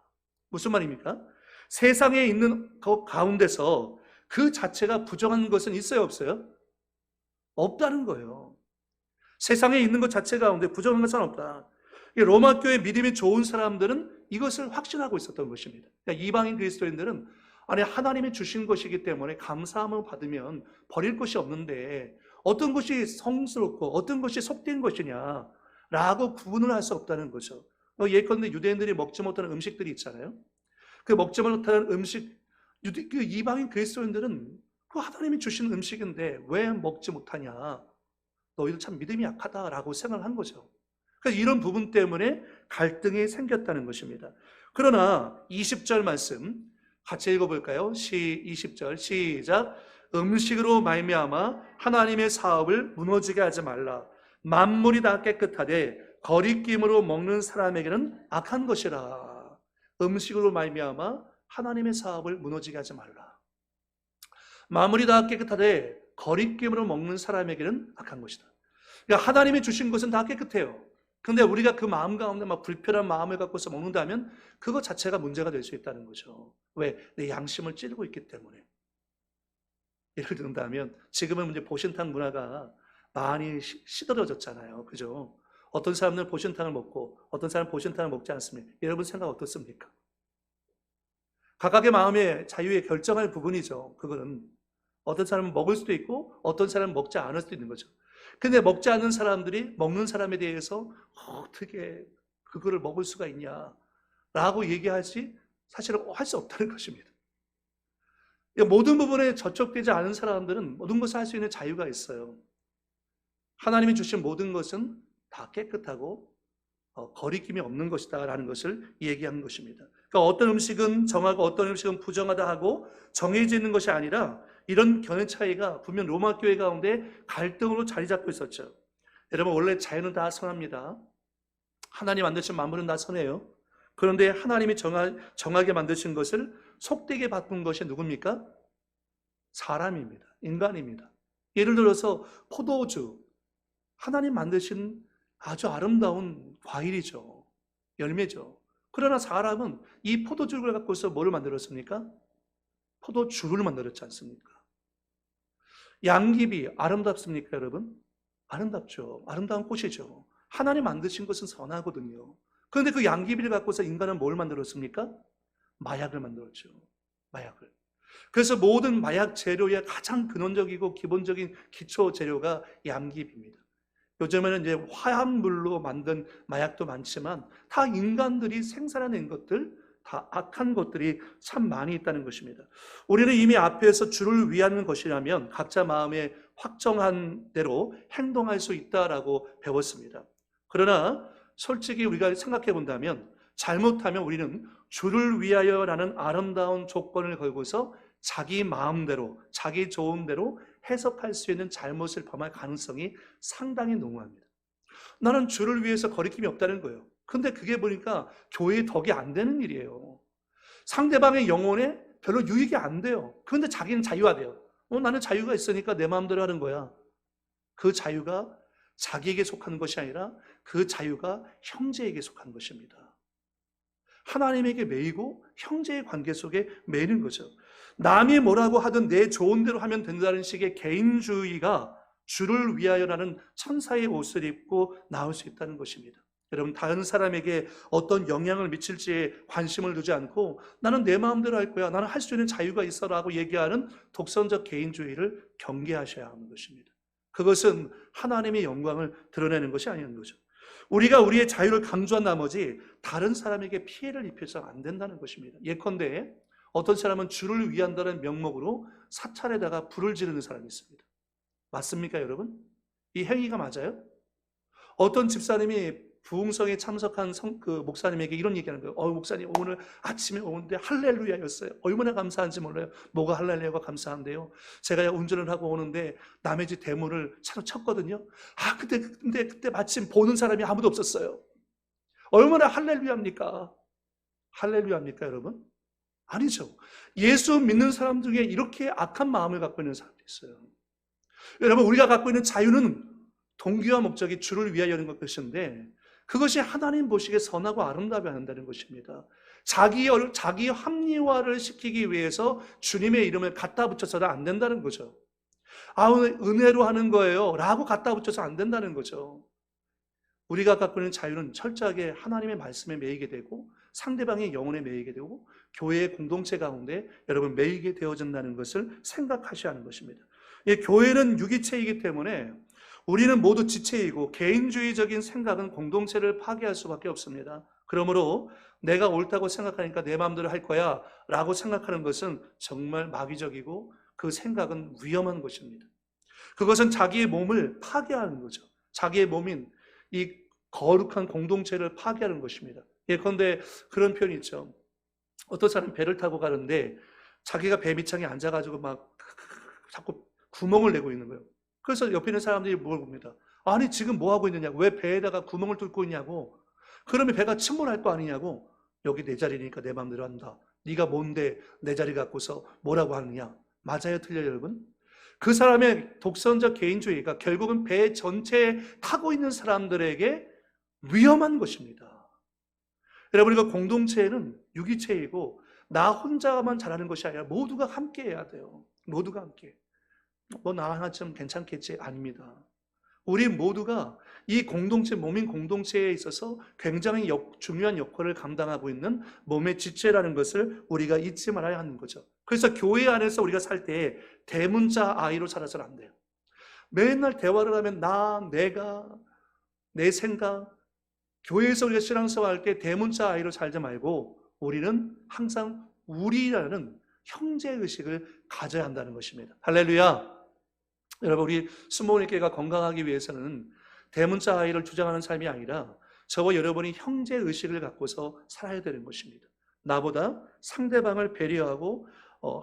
무슨 말입니까? 세상에 있는 것 가운데서 그 자체가 부정한 것은 있어요, 없어요? 없다는 거예요. 세상에 있는 것 자체 가운데 부정한 것은 없다. 로마 교회 믿음이 좋은 사람들은 이것을 확신하고 있었던 것입니다. 그러니까 이방인 그리스도인들은 아니, 하나님이 주신 것이기 때문에 감사함을 받으면 버릴 것이 없는데 어떤 것이 성스럽고 어떤 것이 속된 것이냐 라고 구분을 할 수 없다는 거죠. 예컨대 유대인들이 먹지 못하는 음식들이 있잖아요. 그 먹지 못하는 음식, 그 이방인 그리스도인들은 그 하나님이 주신 음식인데 왜 먹지 못하냐, 너희들 참 믿음이 약하다라고 생각을 한 거죠. 그래서 이런 부분 때문에 갈등이 생겼다는 것입니다. 그러나 20절 말씀 같이 읽어볼까요? 20절 시작. 음식으로 말미암아 하나님의 사업을 무너지게 하지 말라. 만물이 다 깨끗하되 거리낌으로 먹는 사람에게는 악한 것이라. 음식으로 말미암아 하나님의 사업을 무너지게 하지 말라. 만물이 다 깨끗하되 거리낌으로 먹는 사람에게는 악한 것이다. 그러니까 하나님이 주신 것은 다 깨끗해요. 근데 우리가 그 마음 가운데 막 불편한 마음을 갖고서 먹는다면 그것 자체가 문제가 될 수 있다는 거죠. 왜? 내 양심을 찌르고 있기 때문에. 예를 든다면 지금은 이제 보신탕 문화가 많이 시들어졌잖아요. 그죠? 어떤 사람들은 보신탕을 먹고 어떤 사람은 보신탕을 먹지 않습니다. 여러분 생각 어떻습니까? 각각의 마음의 자유에 결정할 부분이죠. 그거는 어떤 사람은 먹을 수도 있고 어떤 사람은 먹지 않을 수도 있는 거죠. 근데 먹지 않는 사람들이 먹는 사람에 대해서 어떻게 그거를 먹을 수가 있냐 라고 얘기하지 사실은 할 수 없다는 것입니다. 모든 부분에 저촉되지 않은 사람들은 모든 것을 할 수 있는 자유가 있어요. 하나님이 주신 모든 것은 다 깨끗하고 거리낌이 없는 것이다 라는 것을 얘기하는 것입니다. 그러니까 어떤 음식은 정하고 어떤 음식은 부정하다 하고 정해져 있는 것이 아니라 이런 견해 차이가 분명 로마 교회 가운데 갈등으로 자리 잡고 있었죠. 여러분, 원래 자연은 다 선합니다. 하나님 만드신 만물은 다 선해요. 그런데 하나님이 정하게 만드신 것을 속되게 바꾼 것이 누굽니까? 사람입니다. 인간입니다. 예를 들어서 포도주, 하나님 만드신 아주 아름다운 과일이죠. 열매죠. 그러나 사람은 이 포도주를 갖고서 뭐를 만들었습니까? 포도주를 만들었지 않습니까? 양귀비 아름답습니까, 여러분? 아름답죠. 아름다운 꽃이죠. 하나님 만드신 것은 선하거든요. 그런데 그 양귀비를 갖고서 인간은 뭘 만들었습니까? 마약을 만들었죠. 마약을. 그래서 모든 마약 재료의 가장 근원적이고 기본적인 기초 재료가 양귀비입니다. 요즘에는 이제 화합물로 만든 마약도 많지만 다 인간들이 생산해낸 것들, 다 악한 것들이 참 많이 있다는 것입니다. 우리는 이미 앞에서 주를 위하는 것이라면 각자 마음에 확정한 대로 행동할 수 있다라고 배웠습니다. 그러나 솔직히 우리가 생각해 본다면 잘못하면 우리는 주를 위하여라는 아름다운 조건을 걸고서 자기 마음대로, 자기 좋은 대로 해석할 수 있는 잘못을 범할 가능성이 상당히 농후합니다. 나는 주를 위해서 거리낌이 없다는 거예요. 근데 그게 보니까 교회의 덕이 안 되는 일이에요. 상대방의 영혼에 별로 유익이 안 돼요. 그런데 자기는 자유화돼요. 나는 자유가 있으니까 내 마음대로 하는 거야. 그 자유가 자기에게 속하는 것이 아니라 그 자유가 형제에게 속하는 것입니다. 하나님에게 매이고 형제의 관계 속에 매이는 거죠. 남이 뭐라고 하든 내 좋은 대로 하면 된다는 식의 개인주의가 주를 위하여라는 천사의 옷을 입고 나올 수 있다는 것입니다. 여러분, 다른 사람에게 어떤 영향을 미칠지에 관심을 두지 않고 나는 내 마음대로 할 거야, 나는 할 수 있는 자유가 있어라고 얘기하는 독선적 개인주의를 경계하셔야 하는 것입니다. 그것은 하나님의 영광을 드러내는 것이 아니는 거죠. 우리가 우리의 자유를 강조한 나머지 다른 사람에게 피해를 입혀서는 안 된다는 것입니다. 예컨대 어떤 사람은 주를 위한다는 명목으로 사찰에다가 불을 지르는 사람이 있습니다. 맞습니까, 여러분? 이 행위가 맞아요? 어떤 집사님이 부흥성에 참석한 목사님에게 이런 얘기하는 거예요. 목사님, 오늘 아침에 오는데 할렐루야였어요. 얼마나 감사한지 몰라요. 뭐가 할렐루야가 감사한데요? 제가 운전을 하고 오는데 남의 집 대문을 차로 쳤거든요. 근데 그때 마침 보는 사람이 아무도 없었어요. 얼마나 할렐루야입니까? 할렐루야입니까, 여러분? 아니죠. 예수 믿는 사람 중에 이렇게 악한 마음을 갖고 있는 사람도 있어요. 여러분, 우리가 갖고 있는 자유는 동기와 목적이 주를 위하여는 것인데 그것이 하나님 보시기에 선하고 아름다워야 한다는 것입니다. 자기 합리화를 시키기 위해서 주님의 이름을 갖다 붙여서는 안 된다는 거죠. 은혜로 하는 거예요 라고 갖다 붙여서 안 된다는 거죠. 우리가 갖고 있는 자유는 철저하게 하나님의 말씀에 매이게 되고 상대방의 영혼에 매이게 되고 교회의 공동체 가운데 여러분 매이게 되어진다는 것을 생각하셔야 하는 것입니다. 교회는 유기체이기 때문에 우리는 모두 지체이고 개인주의적인 생각은 공동체를 파괴할 수밖에 없습니다. 그러므로 내가 옳다고 생각하니까 내 마음대로 할 거야 라고 생각하는 것은 정말 마귀적이고 그 생각은 위험한 것입니다. 그것은 자기의 몸을 파괴하는 거죠. 자기의 몸인 이 거룩한 공동체를 파괴하는 것입니다. 예컨대 그런 표현이 있죠. 어떤 사람이 배를 타고 가는데 자기가 배 밑창에 앉아가지고 막 자꾸 구멍을 내고 있는 거예요. 그래서 옆에 있는 사람들이 뭘 봅니다. 아니 지금 뭐 하고 있느냐고, 왜 배에다가 구멍을 뚫고 있냐고, 그러면 배가 침몰할 거 아니냐고. 여기 내 자리니까 내 마음대로 한다. 네가 뭔데 내 자리 갖고서 뭐라고 하느냐. 맞아요, 틀려요, 여러분? 그 사람의 독선적 개인주의가 결국은 배 전체에 타고 있는 사람들에게 위험한 것입니다. 여러분, 이거 공동체는 유기체이고 나 혼자만 잘하는 것이 아니라 모두가 함께 해야 돼요. 모두가 함께. 나 하나쯤 괜찮겠지? 아닙니다. 우리 모두가 이 공동체, 몸인 공동체에 있어서 굉장히 중요한 역할을 감당하고 있는 몸의 지체라는 것을 우리가 잊지 말아야 하는 거죠. 그래서 교회 안에서 우리가 살 때 대문자 아이로 살아서는 안 돼요. 맨날 대화를 하면 내가, 내 생각. 교회에서 우리가 신앙생활할 때 대문자 아이로 살지 말고 우리는 항상 우리라는 형제의식을 가져야 한다는 것입니다. 할렐루야. 여러분, 우리 순복음교회가 건강하기 위해서는 대문자 아이를 주장하는 삶이 아니라 저와 여러분이 형제의식을 갖고서 살아야 되는 것입니다. 나보다 상대방을 배려하고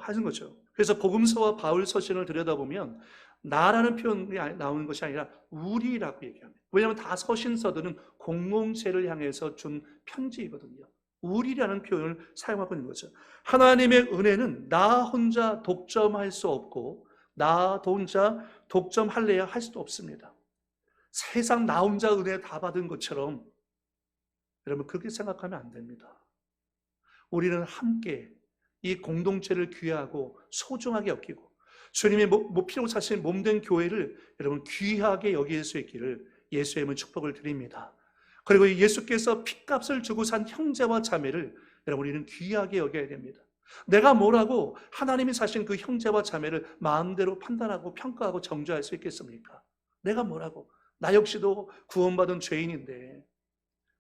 하는 거죠. 그래서 복음서와 바울 서신을 들여다보면 나라는 표현이 나오는 것이 아니라 우리라고 얘기합니다. 왜냐하면 다 서신서들은 공동체를 향해서 준 편지이거든요. 우리라는 표현을 사용하고 있는 거죠. 하나님의 은혜는 나 혼자 독점할 수 없고 나 혼자 독점할래야 할 수도 없습니다. 세상 나 혼자 은혜 다 받은 것처럼 여러분 그렇게 생각하면 안 됩니다. 우리는 함께 이 공동체를 귀하고 소중하게 여기고 주님의 피로 사신 몸된 교회를 여러분 귀하게 여길 수 있기를 예수의 이름으로 축복을 드립니다. 그리고 예수께서 핏값을 주고 산 형제와 자매를 여러분 우리는 귀하게 여겨야 됩니다. 내가 뭐라고 하나님이 사신 그 형제와 자매를 마음대로 판단하고 평가하고 정죄할 수 있겠습니까? 내가 뭐라고? 나 역시도 구원받은 죄인인데.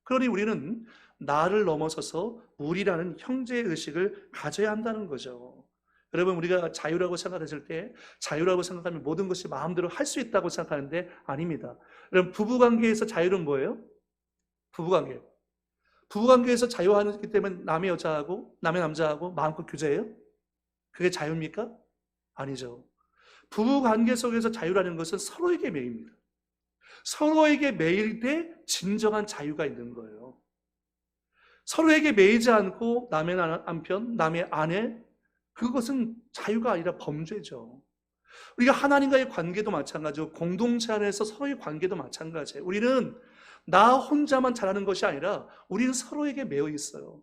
그러니 우리는 나를 넘어서서 우리라는 형제의식을 가져야 한다는 거죠. 여러분, 우리가 자유라고 생각했을 때 자유라고 생각하면 모든 것이 마음대로 할 수 있다고 생각하는데 아닙니다. 여러분, 부부관계에서 자유는 뭐예요? 부부관계에서 자유하기 때문에 남의 여자하고 남의 남자하고 마음껏 교제해요? 그게 자유입니까? 아니죠. 부부관계 속에서 자유라는 것은 서로에게 매입니다. 서로에게 매일 때 진정한 자유가 있는 거예요. 서로에게 매이지 않고 남의 남편, 남의 아내, 그것은 자유가 아니라 범죄죠. 우리가 하나님과의 관계도 마찬가지고 공동체 안에서 서로의 관계도 마찬가지예요. 우리는 나 혼자만 잘하는 것이 아니라 우리는 서로에게 매여 있어요.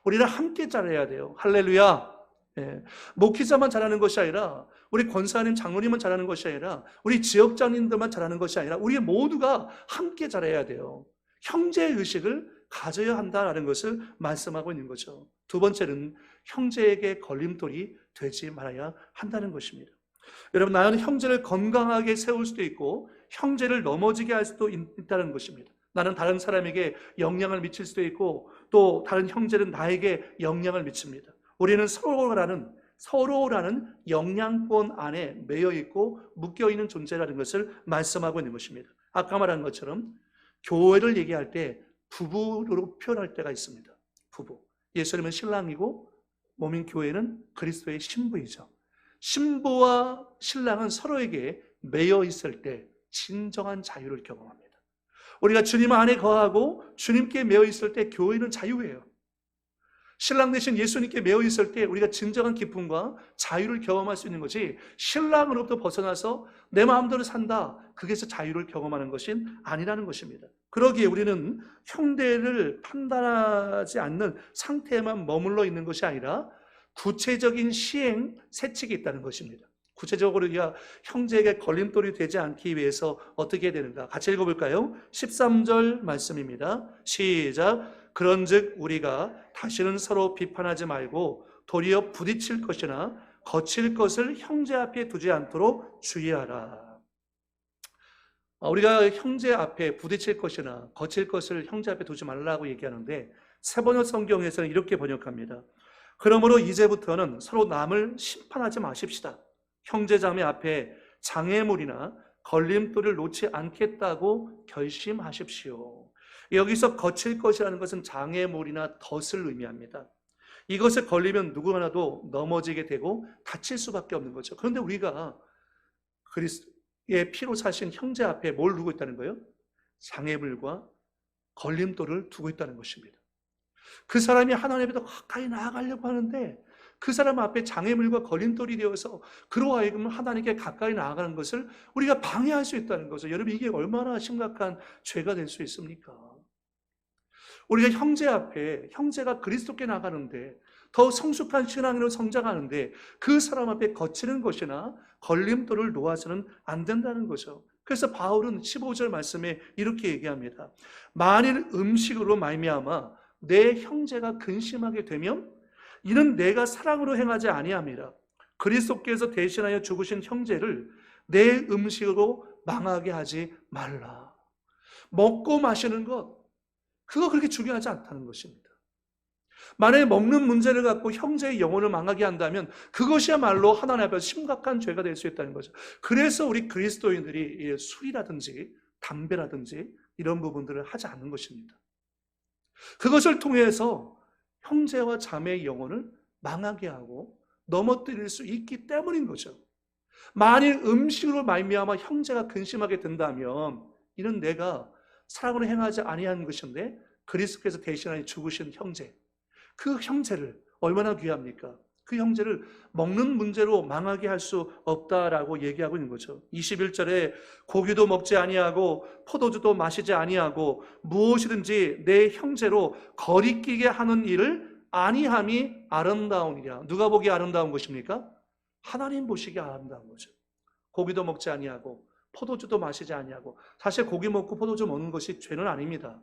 우리는 함께 잘해야 돼요. 할렐루야. 예. 목회자만 잘하는 것이 아니라 우리 권사님, 장로님만 잘하는 것이 아니라 우리 지역장님들만 잘하는 것이 아니라 우리 모두가 함께 잘해야 돼요. 형제의 의식을 가져야 한다는 것을 말씀하고 있는 거죠. 두 번째는 형제에게 걸림돌이 되지 말아야 한다는 것입니다. 여러분, 나는 형제를 건강하게 세울 수도 있고 형제를 넘어지게 할 수도 있다는 것입니다. 나는 다른 사람에게 영향을 미칠 수도 있고 또 다른 형제는 나에게 영향을 미칩니다. 우리는 서로라는 영향권 안에 매여 있고 묶여 있는 존재라는 것을 말씀하고 있는 것입니다. 아까 말한 것처럼 교회를 얘기할 때 부부로 표현할 때가 있습니다. 부부. 예수님은 신랑이고 몸인 교회는 그리스도의 신부이죠. 신부와 신랑은 서로에게 매여 있을 때 진정한 자유를 경험합니다. 우리가 주님 안에 거하고 주님께 매여 있을 때 교회는 자유예요. 신랑 대신 예수님께 매여 있을 때 우리가 진정한 기쁨과 자유를 경험할 수 있는 것이 신랑으로부터 벗어나서 내 마음대로 산다, 그게서 자유를 경험하는 것은 아니라는 것입니다. 그러기에 우리는 형제를 판단하지 않는 상태에만 머물러 있는 것이 아니라 구체적인 시행, 세칙이 있다는 것입니다. 구체적으로 우리가 형제에게 걸림돌이 되지 않기 위해서 어떻게 해야 되는가? 같이 읽어볼까요? 13절 말씀입니다. 시작. 그런즉 우리가 다시는 서로 비판하지 말고 도리어 부딪힐 것이나 거칠 것을 형제 앞에 두지 않도록 주의하라. 우리가 형제 앞에 부딪힐 것이나 거칠 것을 형제 앞에 두지 말라고 얘기하는데 세번역 성경에서는 이렇게 번역합니다. 그러므로 이제부터는 서로 남을 심판하지 마십시다. 형제자매 앞에 장애물이나 걸림돌을 놓지 않겠다고 결심하십시오. 여기서 거칠 것이라는 것은 장애물이나 덫을 의미합니다. 이것에 걸리면 누구 하나도 넘어지게 되고 다칠 수밖에 없는 거죠. 그런데 우리가 그리스도의 피로 사신 형제 앞에 뭘 두고 있다는 거예요? 장애물과 걸림돌을 두고 있다는 것입니다. 그 사람이 하나님 앞에 더 가까이 나아가려고 하는데 그 사람 앞에 장애물과 걸림돌이 되어서 그로 하여금 하나님께 가까이 나아가는 것을 우리가 방해할 수 있다는 거죠. 여러분, 이게 얼마나 심각한 죄가 될 수 있습니까? 우리가 형제 앞에, 형제가 그리스도께 나가는데 더 성숙한 신앙으로 성장하는데 그 사람 앞에 거치는 것이나 걸림돌을 놓아서는 안 된다는 거죠. 그래서 바울은 15절 말씀에 이렇게 얘기합니다. 만일 음식으로 말미암아 내 형제가 근심하게 되면 이는 내가 사랑으로 행하지 아니함이라. 그리스도께서 대신하여 죽으신 형제를 내 음식으로 망하게 하지 말라. 먹고 마시는 것, 그거 그렇게 중요하지 않다는 것입니다. 만약에 먹는 문제를 갖고 형제의 영혼을 망하게 한다면 그것이야말로 하나님 앞에서 심각한 죄가 될 수 있다는 거죠. 그래서 우리 그리스도인들이 술이라든지 담배라든지 이런 부분들을 하지 않는 것입니다. 그것을 통해서 형제와 자매의 영혼을 망하게 하고 넘어뜨릴 수 있기 때문인 거죠. 만일 음식으로 말미암아 형제가 근심하게 된다면 이는 내가 사랑으로 행하지 아니한 것인데 그리스도께서 대신하여 죽으신 형제, 그 형제를 얼마나 귀합니까? 그 형제를 먹는 문제로 망하게 할 수 없다라고 얘기하고 있는 거죠. 21절에 고기도 먹지 아니하고 포도주도 마시지 아니하고 무엇이든지 내 형제로 거리끼게 하는 일을 아니함이 아름다우니라. 누가 보기에 아름다운 것입니까? 하나님 보시기에 아름다운 거죠. 고기도 먹지 아니하고 포도주도 마시지 아니하고, 사실 고기 먹고 포도주 먹는 것이 죄는 아닙니다.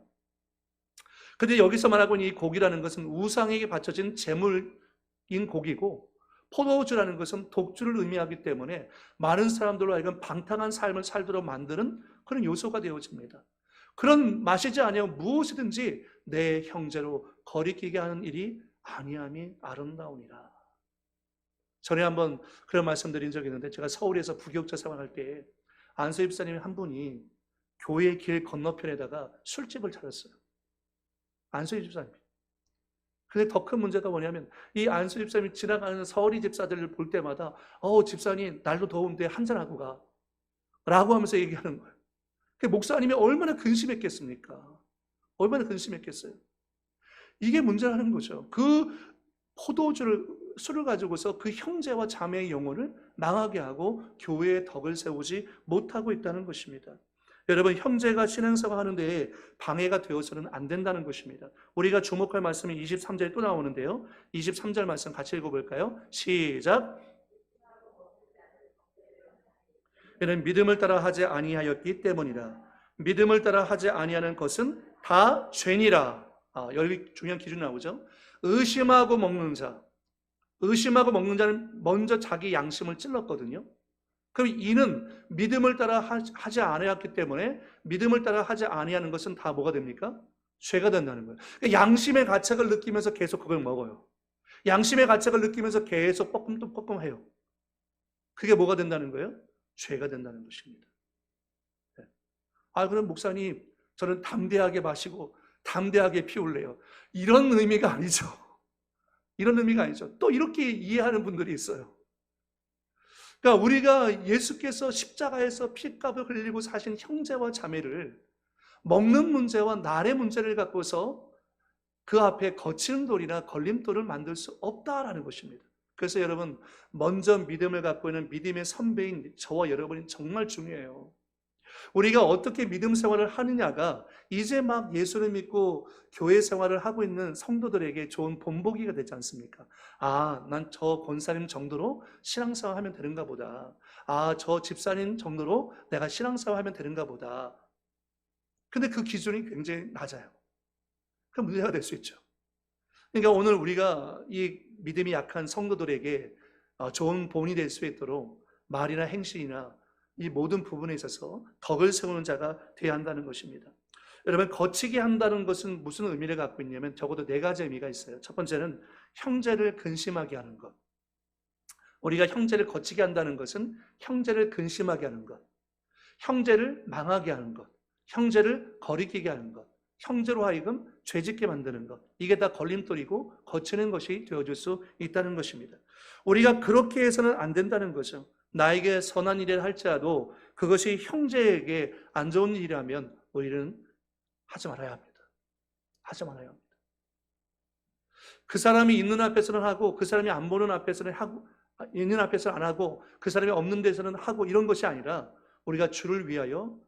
근데 여기서 말하고 있는 이 고기라는 것은 우상에게 바쳐진 제물인 고기고 포도주라는 것은 독주를 의미하기 때문에 많은 사람들로 하여금 방탕한 삶을 살도록 만드는 그런 요소가 되어집니다. 그런 마시지 아니하고 무엇이든지 내 형제로 거리끼게 하는 일이 아니함이 아름다우니라. 전에 한번 그런 말씀드린 적이 있는데, 제가 서울에서 부교육자 생활할 때 안수 집사님 한 분이 교회 길 건너편에다가 술집을 차렸어요. 안수 집사님. 근데 더 큰 문제가 뭐냐면 이 안수 집사님이 지나가는 서울이 집사들을 볼 때마다 집사님 날도 더운데 한잔하고 가 라고 하면서 얘기하는 거예요. 그 목사님이 얼마나 근심했겠습니까? 얼마나 근심했겠어요? 이게 문제라는 거죠. 그 술을 가지고서 그 형제와 자매의 영혼을 망하게 하고 교회의 덕을 세우지 못하고 있다는 것입니다. 여러분, 형제가 신앙생활 하는 데에 방해가 되어서는 안 된다는 것입니다. 우리가 주목할 말씀이 23절에 또 나오는데요. 23절 말씀 같이 읽어볼까요? 시작. 이는 믿음을 따라 하지 아니하였기 때문이라. 믿음을 따라 하지 아니하는 것은 다 죄니라. 여기 중요한 기준 나오죠. 의심하고 먹는 자는 먼저 자기 양심을 찔렀거든요. 그럼 이는 믿음을 따라 하지 아니하였기 때문에 믿음을 따라 하지 아니하는 것은 다 뭐가 됩니까? 죄가 된다는 거예요. 그러니까 양심의 가책을 느끼면서 계속 그걸 먹어요. 양심의 가책을 느끼면서 계속 뻐끔해요. 그게 뭐가 된다는 거예요? 죄가 된다는 것입니다. 그럼 목사님, 저는 담대하게 마시고 담대하게 피울래요. 이런 의미가 아니죠. 이런 의미가 아니죠. 또 이렇게 이해하는 분들이 있어요. 그러니까 우리가 예수께서 십자가에서 피값을 흘리고 사신 형제와 자매를 먹는 문제와 날의 문제를 갖고서 그 앞에 거치는 돌이나 걸림돌을 만들 수 없다라는 것입니다. 그래서 여러분, 먼저 믿음을 갖고 있는 믿음의 선배인 저와 여러분이 정말 중요해요. 우리가 어떻게 믿음 생활을 하느냐가 이제 막 예수를 믿고 교회 생활을 하고 있는 성도들에게 좋은 본보기가 되지 않습니까? 난 저 권사님 정도로 신앙생활 하면 되는가 보다. 저 집사님 정도로 내가 신앙생활 하면 되는가 보다. 근데 그 기준이 굉장히 낮아요. 그 문제가 될 수 있죠. 그러니까 오늘 우리가 이 믿음이 약한 성도들에게 좋은 본이 될 수 있도록 말이나 행실이나 이 모든 부분에 있어서 덕을 세우는 자가 되어야 한다는 것입니다. 여러분, 거치게 한다는 것은 무슨 의미를 갖고 있냐면 적어도 4가지 의미가 있어요. 첫 번째는 형제를 근심하게 하는 것. 우리가 형제를 거치게 한다는 것은 형제를 근심하게 하는 것, 형제를 망하게 하는 것, 형제를 거리끼게 하는 것, 형제로 하여금 죄짓게 만드는 것. 이게 다 걸림돌이고 거치는 것이 되어줄 수 있다는 것입니다. 우리가 그렇게 해서는 안 된다는 거죠. 나에게 선한 일을 할지라도 그것이 형제에게 안 좋은 일이라면 우리는 하지 말아야 합니다. 하지 말아야 합니다. 그 사람이 있는 앞에서는 하고 그 사람이 안 보는 앞에서는 하고, 있는 앞에서는 안 하고 그 사람이 없는 데서는 하고, 이런 것이 아니라 우리가 주를 위하여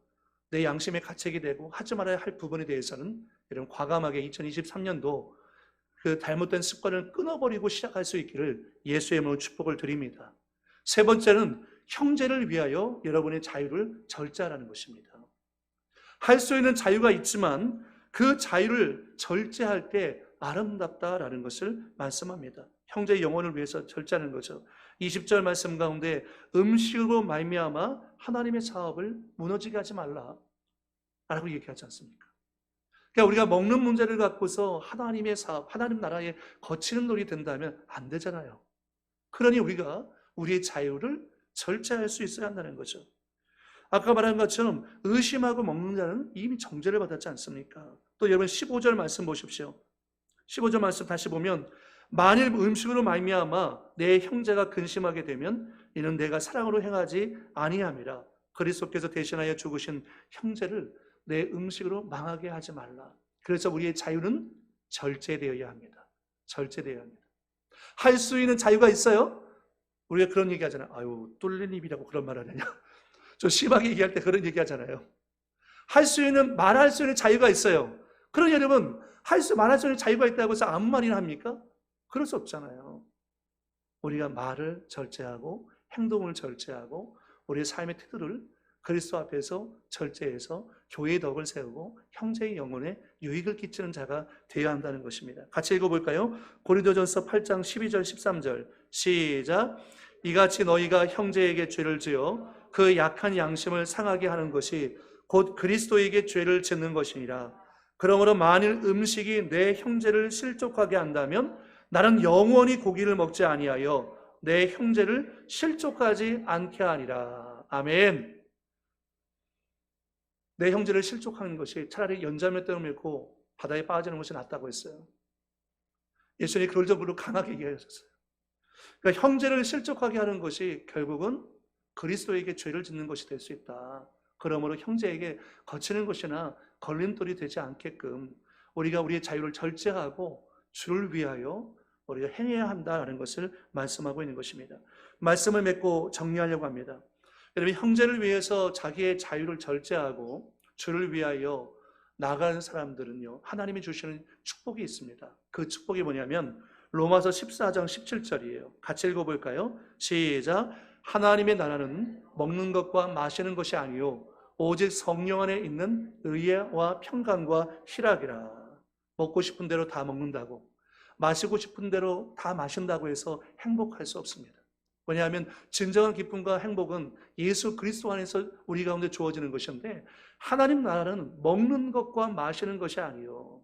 내 양심의 가책이 되고 하지 말아야 할 부분에 대해서는 이런 과감하게 2023년도 그 잘못된 습관을 끊어버리고 시작할 수 있기를 예수의 이름으로 축복을 드립니다. 세 번째는 형제를 위하여 여러분의 자유를 절제하라는 것입니다. 할 수 있는 자유가 있지만 그 자유를 절제할 때 아름답다라는 것을 말씀합니다. 형제의 영혼을 위해서 절제하는 거죠. 20절 말씀 가운데 음식으로 말미암아 하나님의 사업을 무너지게 하지 말라 라고 얘기하지 않습니까? 그러니까 우리가 먹는 문제를 갖고서 하나님의 사업, 하나님 나라에 거치는 돌이 된다면 안 되잖아요. 그러니 우리가 우리의 자유를 절제할 수 있어야 한다는 거죠. 아까 말한 것처럼 의심하고 먹는 자는 이미 정죄를 받았지 않습니까? 또 여러분 15절 말씀 보십시오. 15절 말씀 다시 보면 만일 음식으로 말미암아 내 형제가 근심하게 되면 이는 내가 사랑으로 행하지 아니함이라. 그리스도께서 대신하여 죽으신 형제를 내 음식으로 망하게 하지 말라. 그래서 우리의 자유는 절제되어야 합니다. 절제되어야 합니다. 할 수 있는 자유가 있어요? 우리가 그런 얘기 하잖아요. 뚫린 입이라고 그런 말 하느냐. 좀 심하게 얘기할 때 그런 얘기 하잖아요. 말할 수 있는 자유가 있어요. 그러니 여러분, 말할 수 있는 자유가 있다고 해서 아무 말이나 합니까? 그럴 수 없잖아요. 우리가 말을 절제하고 행동을 절제하고 우리의 삶의 태도를 그리스도 앞에서 절제해서 교회의 덕을 세우고 형제의 영혼에 유익을 끼치는 자가 되어야 한다는 것입니다. 같이 읽어볼까요? 고린도전서 8장 12절 13절 시작. 이같이 너희가 형제에게 죄를 지어 그 약한 양심을 상하게 하는 것이 곧 그리스도에게 죄를 짓는 것이니라. 그러므로 만일 음식이 내 형제를 실족하게 한다면 나는 영원히 고기를 먹지 아니하여 내 형제를 실족하지 않게 하리라. 아멘. 내 형제를 실족하는 것이 차라리 연자맷돌을 밀고 바다에 빠지는 것이 낫다고 했어요. 예수님이 그럴 정도로 강하게 얘기하셨어요. 그러니까 형제를 실족하게 하는 것이 결국은 그리스도에게 죄를 짓는 것이 될 수 있다. 그러므로 형제에게 거치는 것이나 걸림돌이 되지 않게끔 우리가 우리의 자유를 절제하고 주를 위하여 우리가 행해야 한다는 것을 말씀하고 있는 것입니다. 말씀을 맺고 정리하려고 합니다. 여러분, 형제를 위해서 자기의 자유를 절제하고 주를 위하여 나가는 사람들은요, 하나님이 주시는 축복이 있습니다. 그 축복이 뭐냐면 로마서 14장 17절이에요. 같이 읽어볼까요? 시작. 하나님의 나라는 먹는 것과 마시는 것이 아니요 오직 성령 안에 있는 의와 평강과 희락이라. 먹고 싶은 대로 다 먹는다고, 마시고 싶은 대로 다 마신다고 해서 행복할 수 없습니다. 왜냐하면 진정한 기쁨과 행복은 예수 그리스도 안에서 우리 가운데 주어지는 것인데, 하나님 나라는 먹는 것과 마시는 것이 아니요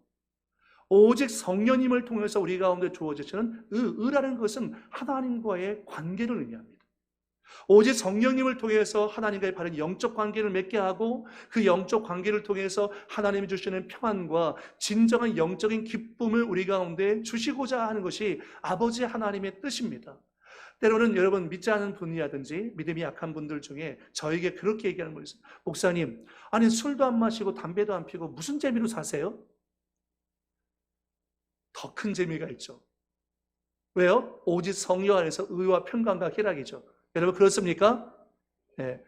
오직 성령님을 통해서 우리 가운데 주어지시는 의라는 것은 하나님과의 관계를 의미합니다. 오직 성령님을 통해서 하나님과의 바른 영적 관계를 맺게 하고, 그 영적 관계를 통해서 하나님이 주시는 평안과 진정한 영적인 기쁨을 우리 가운데 주시고자 하는 것이 아버지 하나님의 뜻입니다. 때로는 여러분, 믿지 않은 분이라든지 믿음이 약한 분들 중에 저에게 그렇게 얘기하는 분이 있어요. 목사님, 아니 술도 안 마시고 담배도 안 피고 무슨 재미로 사세요? 더 큰 재미가 있죠. 왜요? 오직 성령 안에서 의와 평강과 희락이죠. 여러분, 그렇습니까? 네.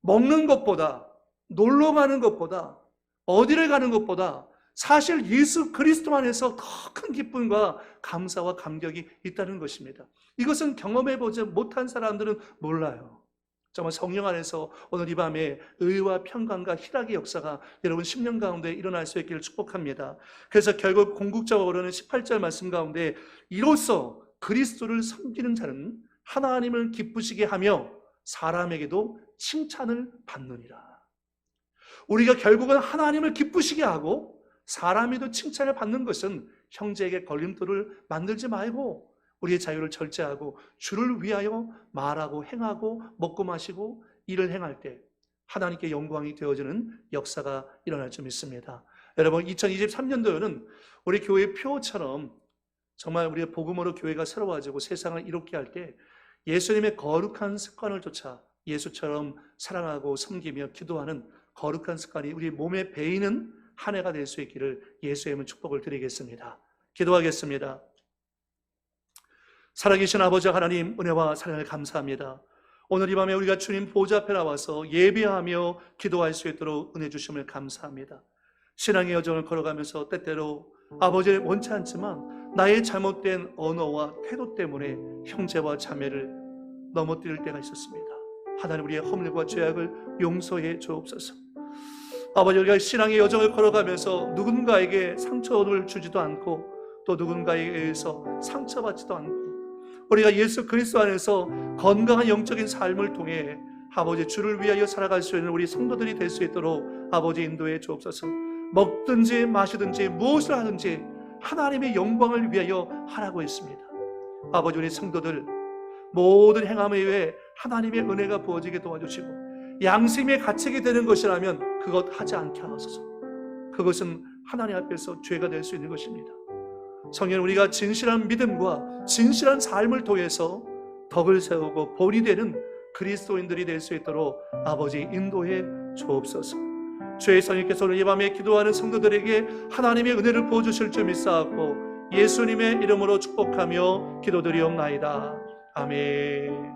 먹는 것보다, 놀러 가는 것보다, 어디를 가는 것보다 사실 예수 그리스도 안에서 더 큰 기쁨과 감사와 감격이 있다는 것입니다. 이것은 경험해보지 못한 사람들은 몰라요. 정말 성령 안에서 오늘 이 밤에 의와 평강과 희락의 역사가 여러분 10년 가운데 일어날 수 있기를 축복합니다. 그래서 결국 궁극적으로는 18절 말씀 가운데 이로써 그리스도를 섬기는 자는 하나님을 기쁘시게 하며 사람에게도 칭찬을 받느니라. 우리가 결국은 하나님을 기쁘시게 하고 사람에도 칭찬을 받는 것은 형제에게 걸림돌을 만들지 말고 우리의 자유를 절제하고 주를 위하여 말하고 행하고 먹고 마시고 일을 행할 때 하나님께 영광이 되어지는 역사가 일어날 줄 믿습니다. 여러분, 2023년도에는 우리 교회의 표처럼 정말 우리의 복음으로 교회가 새로워지고 세상을 이롭게 할 때 예수님의 거룩한 습관을 쫓아 예수처럼 사랑하고 섬기며 기도하는 거룩한 습관이 우리 몸에 배이는 한 해가 될 수 있기를 예수의 이름으로 축복을 드리겠습니다. 기도하겠습니다. 살아계신 아버지 하나님, 은혜와 사랑을 감사합니다. 오늘 이 밤에 우리가 주님 보좌 앞에 나와서 예배하며 기도할 수 있도록 은혜 주심을 감사합니다. 신앙의 여정을 걸어가면서 때때로 아버지를 원치 않지만 나의 잘못된 언어와 태도 때문에 형제와 자매를 넘어뜨릴 때가 있었습니다. 하나님, 우리의 허물과 죄악을 용서해 주옵소서. 아버지, 우리가 신앙의 여정을 걸어가면서 누군가에게 상처를 주지도 않고 또 누군가에 의해서 상처받지도 않고 우리가 예수 그리스도 안에서 건강한 영적인 삶을 통해 아버지 주를 위하여 살아갈 수 있는 우리 성도들이 될 수 있도록 아버지 인도해 주옵소서. 먹든지 마시든지 무엇을 하든지 하나님의 영광을 위하여 하라고 했습니다. 아버지, 우리 성도들 모든 행함에 의해 하나님의 은혜가 부어지게 도와주시고 양심에 갇히게 되는 것이라면 그것 하지 않게 하소서. 그것은 하나님 앞에서 죄가 될 수 있는 것입니다. 성령, 우리가 진실한 믿음과 진실한 삶을 통해서 덕을 세우고 본이 되는 그리스도인들이 될 수 있도록 아버지 인도해 주옵소서. 주의 성령께서 오늘 이 밤에 기도하는 성도들에게 하나님의 은혜를 부어주실 줄 믿사옵고 예수님의 이름으로 축복하며 기도드리옵나이다. 아멘.